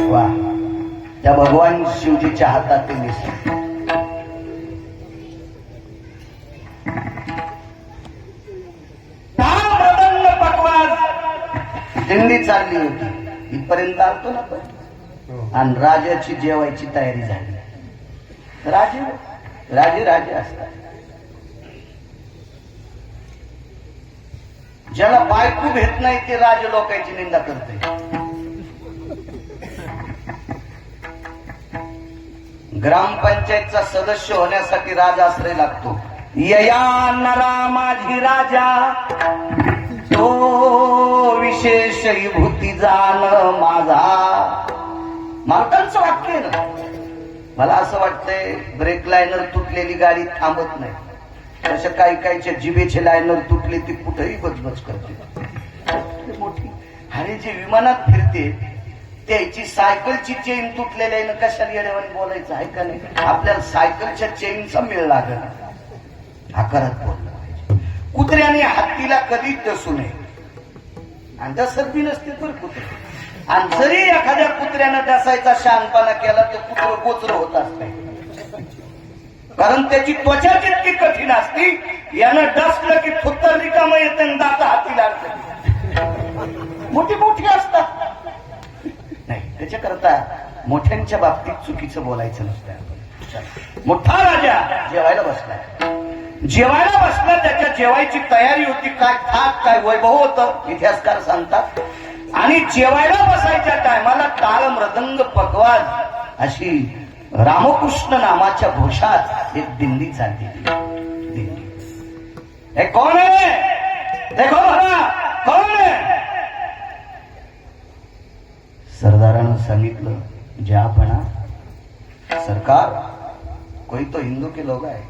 वा. त्या भगवान शिवजीच्या हातात ते निसर्ग. दिंडी चालली होती इथपर्यंत आलतो ना पण. आणि राजाची जेवायची तयारी झाली. राजे असतात. ज्याला बायको भेट नाही ते राज लोकांची निंदा करते. ग्रामपंचायतचा सदस्य होण्यासाठी राजाश्रय लागतो. यया नरा माझी राजा, तो विशेष विभूती जाण माझा. मालकांचं वाक्य आहे ना. मला असं वाटतंय ब्रेक लायनर तुटलेली गाडी थांबत नाही. तशा काही काहीच्या जिभेचे लायनर तुटले ती कुठेही बजबज करते मोठी. अरे जे विमानात फिरते त्याची सायकलची चेन तुटलेली आहे ना, कशाला येड्यावानी बोलायचं आहे का नाही. आपल्याला सायकलच्या चेनचा मेळ लागत आकारात बोललं पाहिजे. कुत्र्याने हत्तीला कधी डसू नये. आणि दसरती नसते तर कुत्रे. आणि जरी एखाद्या कुत्र्यानं डसायचा शहाणपणा केला तर कुत्र गोचर होत असते. कारण त्याची त्वचा जितकी कठीण असती, यानं डसलं की थुत्तर रिकामं येतं आणि दात हाती लागतं. मोठी मोठी असतात. नाही त्याच्याकरता मोठ्यांच्या बाबतीत चुकीचं बोलायचं नसतं. मोठा राजा जेवायला बसला. त्याच्या जेवायची तयारी होती. काय थाट काय वैभव होतं इतिहासकार सांगतात. आणि जेवायला बसायच्या टायमाला टाळ मृदंग पकवाज अशी रामकृष्ण नामाच्या घोषात एक दिंडी चालली. हे कोण आहे? देखो भला कोण आहे? सरदारानं सांगितलं, ज्यापणा सरकार कोई तो हिंदू के लोग आहे.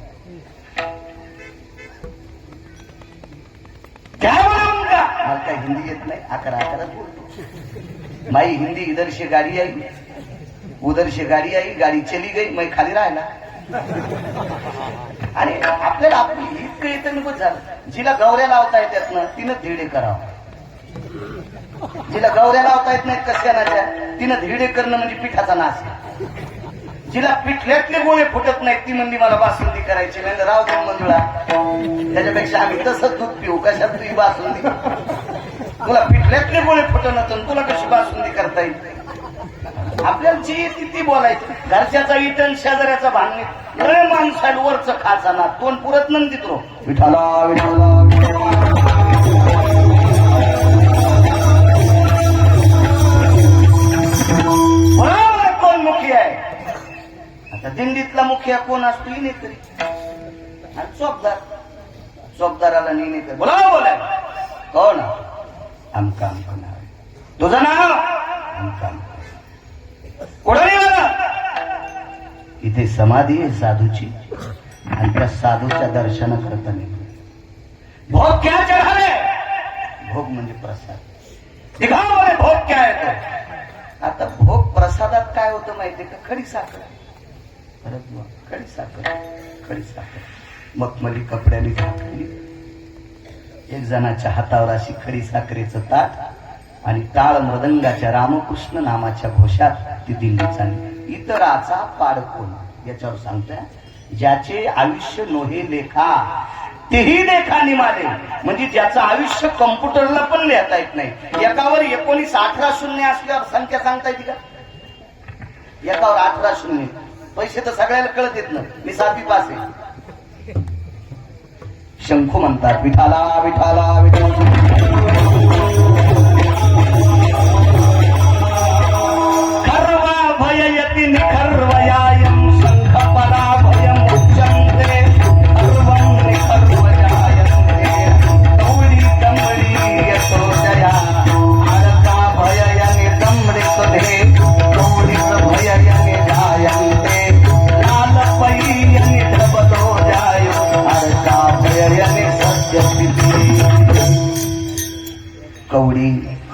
क्या बोला उनका? मला काय हिंदी येत नाही, अकरा बोलतो. माई हिंदी इधर से गाड़ी आई, उधर से गाड़ी आई, गाडी चली गई, मैं खाली राहिला. आणि आपल्याला आपली इतकं येतं बस झालं. जिला गौऱ्या लावता येतात ना तिनं धिडे करावं, जिला गौऱ्या लावता येत नाहीत कशानाच्या तिनं धिडे करणं म्हणजे पिठाचा नाश. जिला पिठल्यातले गोळे फुटत नाहीत ती म्हणली मला बासुंदी करायची, म्हणजे राव दे मंजुळा, त्याच्यापेक्षा आम्ही तसंच दूध पिऊ, कशात तुझी बासुंदी. तुला पिठल्यातले गोळे फुटत तुला कशी बासुंदी करता येईल. आपल्याला जी येते ती बोलायची. घरच्याचा इटन शेजाऱ्याचा भांडणे लय माणसाला वरचं खाचा ना तोंड पुरत नंदित रो विठाला विठाला. कोण मुखी आहे आता दिंडीतला मुखिया कोण असतो इनेकरी आणि चोपदाराला नेणेकरी. बोला बोला कोण आमका आमका नाव आहे, तुझं नाव आमका कोणी. इथे समाधी आहे साधूची आणि त्या साधूच्या दर्शनाकरता निघतो. भोग क्या चढाले, भोग म्हणजे प्रसाद. दिखाओ भोग क्या आहे तो. आता भोग प्रसादात काय होतं माहितीये का, खडी साखर. खडी साखर मखमली कपड्याने झाकली. एक जणाच्या हातावर अशी खडी साखरेचं ताट आणि टाळ मृदंगाच्या रामकृष्ण नामाच्या घोषात ती दिंडी चालली. इतराचा पाड कोण याच्यावर सांगतोय, ज्याचे आयुष्य नोहे लेखा तेही लेखा निमाले. म्हणजे ज्याचं आयुष्य कम्प्युटरला पण लिहिता येत नाही. एकावर 19 18 शून्य असल्यावर संख्या सांगता येते का. एकावर 18 शून्य, पैसे तर सगळ्याला कळत येत ना. मी 7वी पास आहे. शंखू म्हणतात विठाला विठाला विठाला. निखर्वयायं शंखपला भयं उच्चन्ते सर्वं निखर्वयायन्ते गौरी दमडी यशोदया आरका भययनि दमडी सुधे गौरी भययनि जायन्ते लालपययनि धबलो जायो आरका भययनि सत्यसिद्धि. कवडी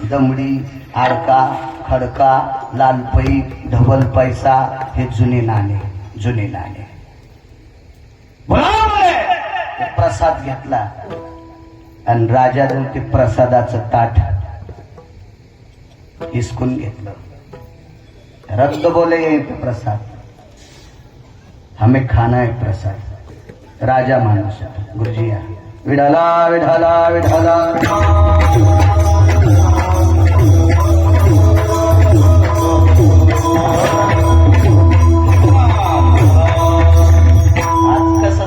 दमडी आडका खडका लालपई ढबल पैसा हे जुने नाणे. प्रसाद घेतला आणि राजाने ते प्रसादाचं ताट हिसकून घेतलं. रक्त बोले ये प्रसाद, हमें खाना है प्रसाद. राजा माणूस गुरुजी विठाला विठाला विठाला.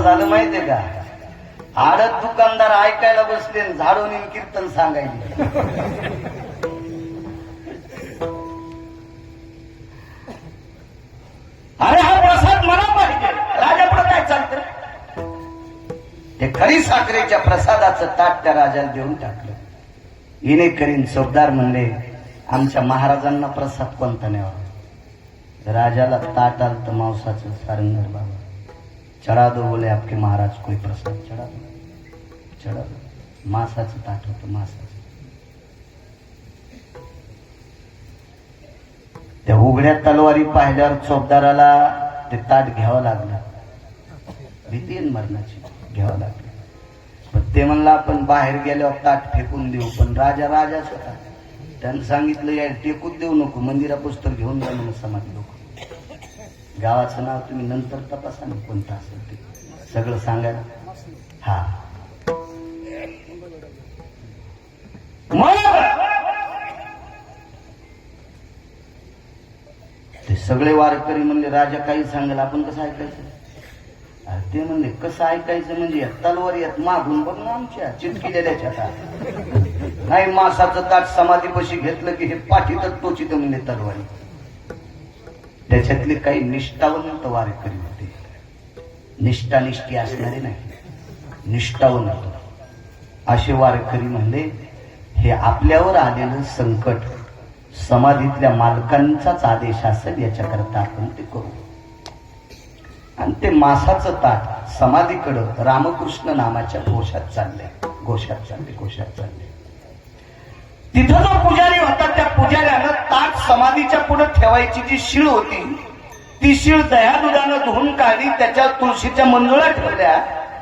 झालं माहितीये का, आडत दुकानदार ऐकायला बसले, झाडून कीर्तन सांगायचे. अरे हा प्रसाद मला पाहिजे. राजापुढे काय चालतं, ते खरी साखरेच्या प्रसादाचं ताट त्या राजाला देऊन टाकलं. हिने करीन चौकदार म्हणले आमच्या महाराजांना प्रसाद कोणता न्यावा. राजाला ताट आलं तर मांसाचं सारंगर बाबा चढ़ा दो. बोले आपके महाराज कोई प्रसाद चढ़ा दो. मांसाचं ताट होतं मांसाचं. त्या उघड्या तलवारी पाहिल्यावर चौकदाराला ते ताट घ्यावं लागलं. भीती मरणाची घ्यावं लागलं. पण ते म्हणलं आपण बाहेर गेल्यावर ताट फेकून देऊ. पण राजाच होता. त्यानं सांगितलं या टेकूच देऊ नको, मंदिरा पुस्तक घेऊन जा म्हणून समाधी लोक. गावाचं नाव तुम्ही नंतर तपासा ना कोणतं असेल ते सगळं सांगायला. हा ते सगळे वारकरी म्हणले राजा काही सांगेल आपण कसं ऐकायचं. अरे ते म्हणले कसं ऐकायचं म्हणजे तलवार यात मागून बघ ना आमच्या चिटकिलेल्याच्या नाही. मासाचं ताट समाधीपाशी घेतलं की हे पाठीतच टोचित म्हणले तलवारी. त्याच्यातले काही निष्ठावंत वारकरी होते. निष्ठानिष्ठी असणारे नाही, निष्ठावंत असे वारकरी म्हणले हे आपल्यावर आलेलं संकट समाधीतल्या मालकांचाच आदेश असेल याच्याकरता आपण ते करू. आणि ते मासाचं ताट समाधीकडं रामकृष्ण नामाच्या घोषात चालले. तिथं जो पुजारी होता त्या पुजाऱ्यानं ताट समाधीच्या पुढे ठेवायची जी शीळ होती ती शीळ दह्या दुधानं धुवून काढली, त्याच्या तुळशीच्या मंजुळा ठेवल्या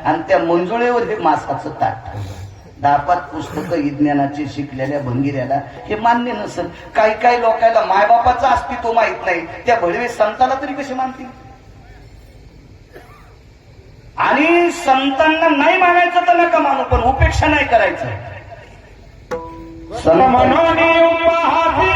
आणि त्या मंजुळेवर हे मासाचं ताट ठेवलं. 10-5 पुस्तकं विज्ञानाची शिकलेल्या भंगिऱ्याला हे मान्य नसेल. काही काही लोकांना मायबापाचं अस्तित्व माहित नाही, त्या भडवे संताला तरी कसे मानतील? आणि संतांना नाही मानायचं तर नका मानू, पण उपेक्षा नाही करायचं. संत म्हणून उपहासी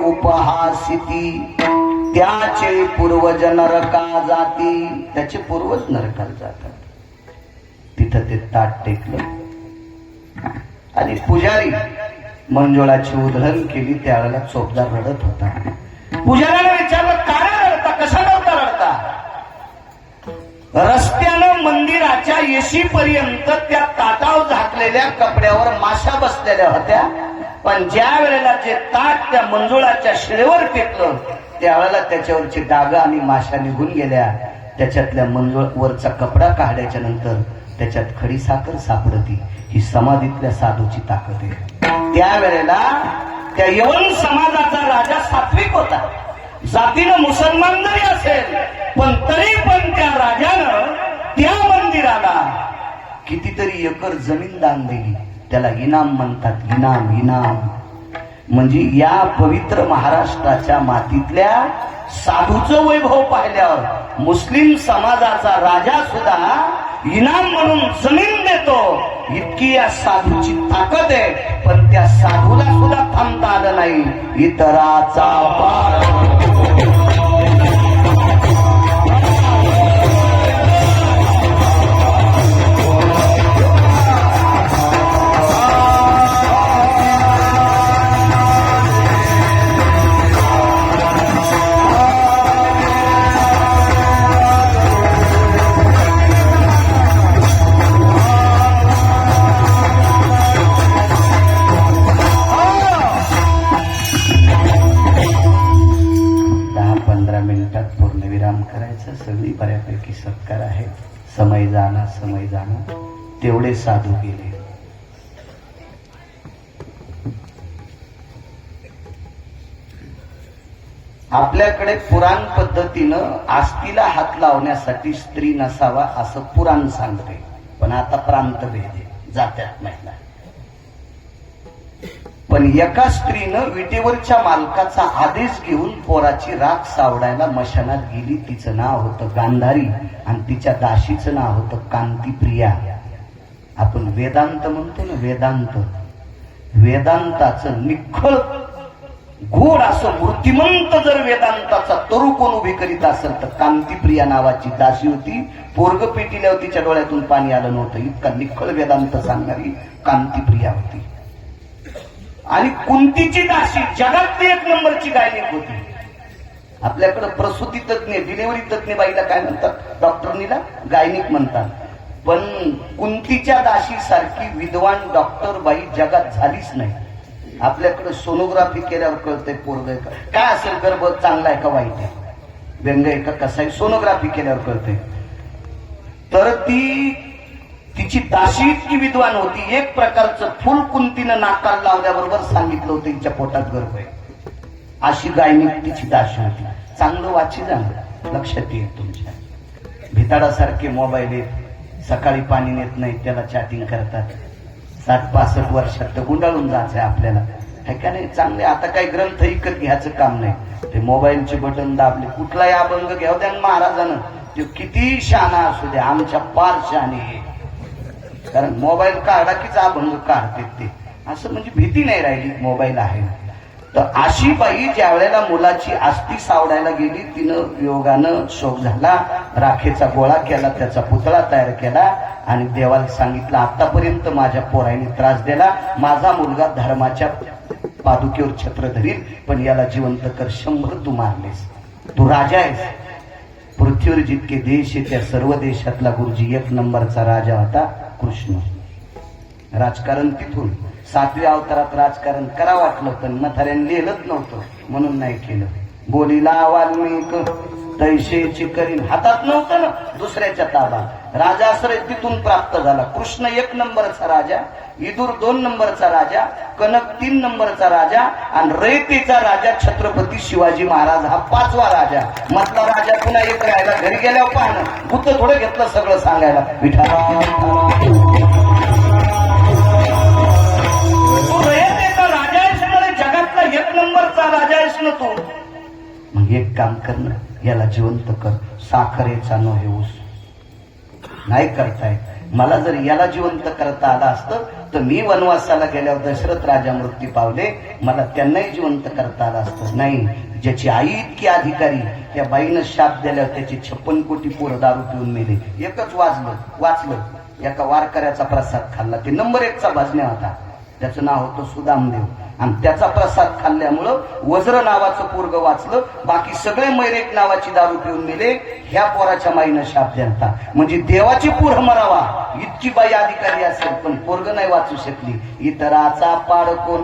उपहासिती त्याचे पूर्वज नरका जाती. त्याचे पूर्वज नरकाला जातात. तिथं ते ताट टेकलं आणि पुजारी मंजुळाची उधळण केली. त्यावेळेला चोपदार रडत होता. पुजाऱ्याने विचारलं, काय रडता, कशाला रडता? रस्त्यानं मंदिराच्या येशीपर्यंत त्या ताटावर झाकलेल्या कपड्यावर माशा बसलेल्या होत्या, पण ज्या वेळेला जे ताट त्या मंजुळाच्या शिळेवर टेकलं त्यावेळेला त्याच्यावरची डाग आणि माशा निघून गेल्या. त्याच्यातल्या मंजुळ वरचा कपडा काढल्याच्या नंतर त्याच्यात खडी साखर सापडती. ही समाधीतल्या साधूची ताकद आहे. त्यावेळेला त्या यवन समाजाचा राजा सात्विक होता. जातीनं मुसलमान जरी असेल पण तरी पण त्या राजानं त्या मंदिराला कितीतरी एकर जमीन दान दिली. त्याला इनाम म्हणतात. इनाम इनाम म्हणजे या पवित्र महाराष्ट्राच्या मातीतल्या साधूचं वैभव पाहिल्यावर मुस्लिम समाजाचा राजा सुद्धा इनाम म्हणून जमीन देतो. इतकी या साधूची ताकद आहे. पण त्या साधूला सुद्धा थांबता आलं नाही. इतराचा सगळी बऱ्यापैकी सत्कार आहे. समय जाणं तेवढे साधू गेले. आपल्याकडे पुराण पद्धतीनं आस्तीला हात लावण्यासाठी स्त्री नसावा असं पुराण सांगते. पण आता प्रांतभेद आहे, जात्यात महिला. पण एका स्त्रीनं विटेवरच्या मालकाचा आदेश घेऊन पोराची राख सावडायला मशानात गेली. तिचं नाव होतं गांधारी आणि तिच्या दाशीचं नाव होतं कांतीप्रिया. आपण वेदांत म्हणतो ना, वेदांताचं निखळ गोड असं मूर्तिमंत जर वेदांताचा तरू कोण उभी करीत असेल तर कांतीप्रिया नावाची दासी होती. पोरग पेटील्यावर तिच्या डोळ्यातून पाणी आलं नव्हतं. इतका निखळ वेदांत सांगणारी कांतीप्रिया होती. आणि कुंतीची दासी जगातली 1 नंबरची गायनिक होती. आपल्याकडे प्रसूती तज्ञ, डिलिव्हरी तज्ञ बाईला काय म्हणतात? डॉक्टरनीला गायनिक म्हणतात. पण कुंतीच्या दाशी सारखी विद्वान डॉक्टर बाई जगात झालीच नाही. आपल्याकडे सोनोग्राफी केल्यावर कळतंय पोरग काय असेल, गर्भ चांगला आहे का वाईट आहे, व्यंग आहे का कसा आहे, सोनोग्राफी केल्यावर कळतंय. तर तिची दाशी इतकी विद्वान होती. एक प्रकारचं फुल कुंतीनं नाकाला लावल्याबरोबर सांगितलं होतं तिच्या पोटात गर्भ आहे. अशी गायनिक तिची दाशी होती. चांगलं वाची जाणं लक्षात येईल तुमच्या. भिताडासारखे मोबाईल आहेत, सकाळी पाणी नेत नाही त्याला चॅटिंग करतात. 60-65 वर्षात तर गुंडाळून जायचंय आपल्याला, है का नाही? चांगले आता काही ग्रंथ विकत घ्यायचं काम नाही. ते मोबाईलचे बटन दाबले, कुठलाही अभंग घ्याव द्या महाराजानं, ते किती शहाणा असू द्या, आमच्या पार शहाणे आहे. कारण मोबाईल काढा कीच अभंग काढते ते, असं म्हणजे भीती नाही राहिली, मोबाईल आहे. तर अशी बाई ज्या वेळेला मुलाची आस्ती सावडायला गेली, तिनं योगानं शोक झाला. राखेचा गोळा केला, त्याचा पुतळा तयार केला आणि देवाला सांगितलं, आतापर्यंत माझ्या पोराने त्रास दिला, माझा मुलगा धर्माच्या पादुकेवर छत्र धरील, पण याला जिवंत कर. 100 तू मारलेस, तू राजा आहेस. पृथ्वीवर जितके देश आहे त्या सर्व देशातला गुरुजी 1 नंबरचा राजा होता कृष्ण. राजकारण तिथून 7व्या अवतारात राजकारण करा वाटलं, पण म्हाताऱ्याने लिहिलंच नव्हतं म्हणून नाही केलं. बोलीला वाल्मिक तैशेची करीन, हातात नव्हतं ना दुसऱ्याच्या ताबा. राजाश्रय तिथून प्राप्त झाला. कृष्ण 1 नंबरचा राजा, इदूर 2 नंबरचा राजा, कनक 3 नंबरचा राजा आणि रयतेचा राजा छत्रपती शिवाजी महाराज हा 5वा राजा. मधला राजा पुन्हा एक राहिला. घरी गेल्यावर पाहणं भूत थोडं घेतलं सगळं सांगायला. रयतेचा राजा आहेस म्हणजे जगातला 1 नंबरचा राजा आहेस ना तू. मग एक काम कर ना, याला जिवंत कर. साखरेचा न हे ऊस नाही करतायत. मला जर याला जिवंत करता आलं असतं तर मी वनवासाला गेल्यावर दशरथ राजा मृत्यू पावले, मला त्यांनाही जिवंत करता आलं असतं. नाही, ज्याची आई इतकी अधिकारी, त्या बाईनं शाप दिल्यावर त्याची 56 कोटी पोरं दारू पिऊन मेले. एकच वाचलं. एका वारकऱ्याचा प्रसाद खाल्ला. ते नंबर 1चा भजन्या होता, त्याचं नाव होतं सुदामदेव. आणि त्याचा प्रसाद खाल्ल्यामुळं वज्र नावाचं पोरग वाचलं, बाकी सगळे मैरेक नावाची दारू पिऊन मेले. ह्या पोराच्या माईनं शाप द्यालता. म्हणजे देवाची पोर मरावा इतकी बाई अधिकारी असेल, पण पोरग नाही वाचू शकली. इतराचा पाड कोण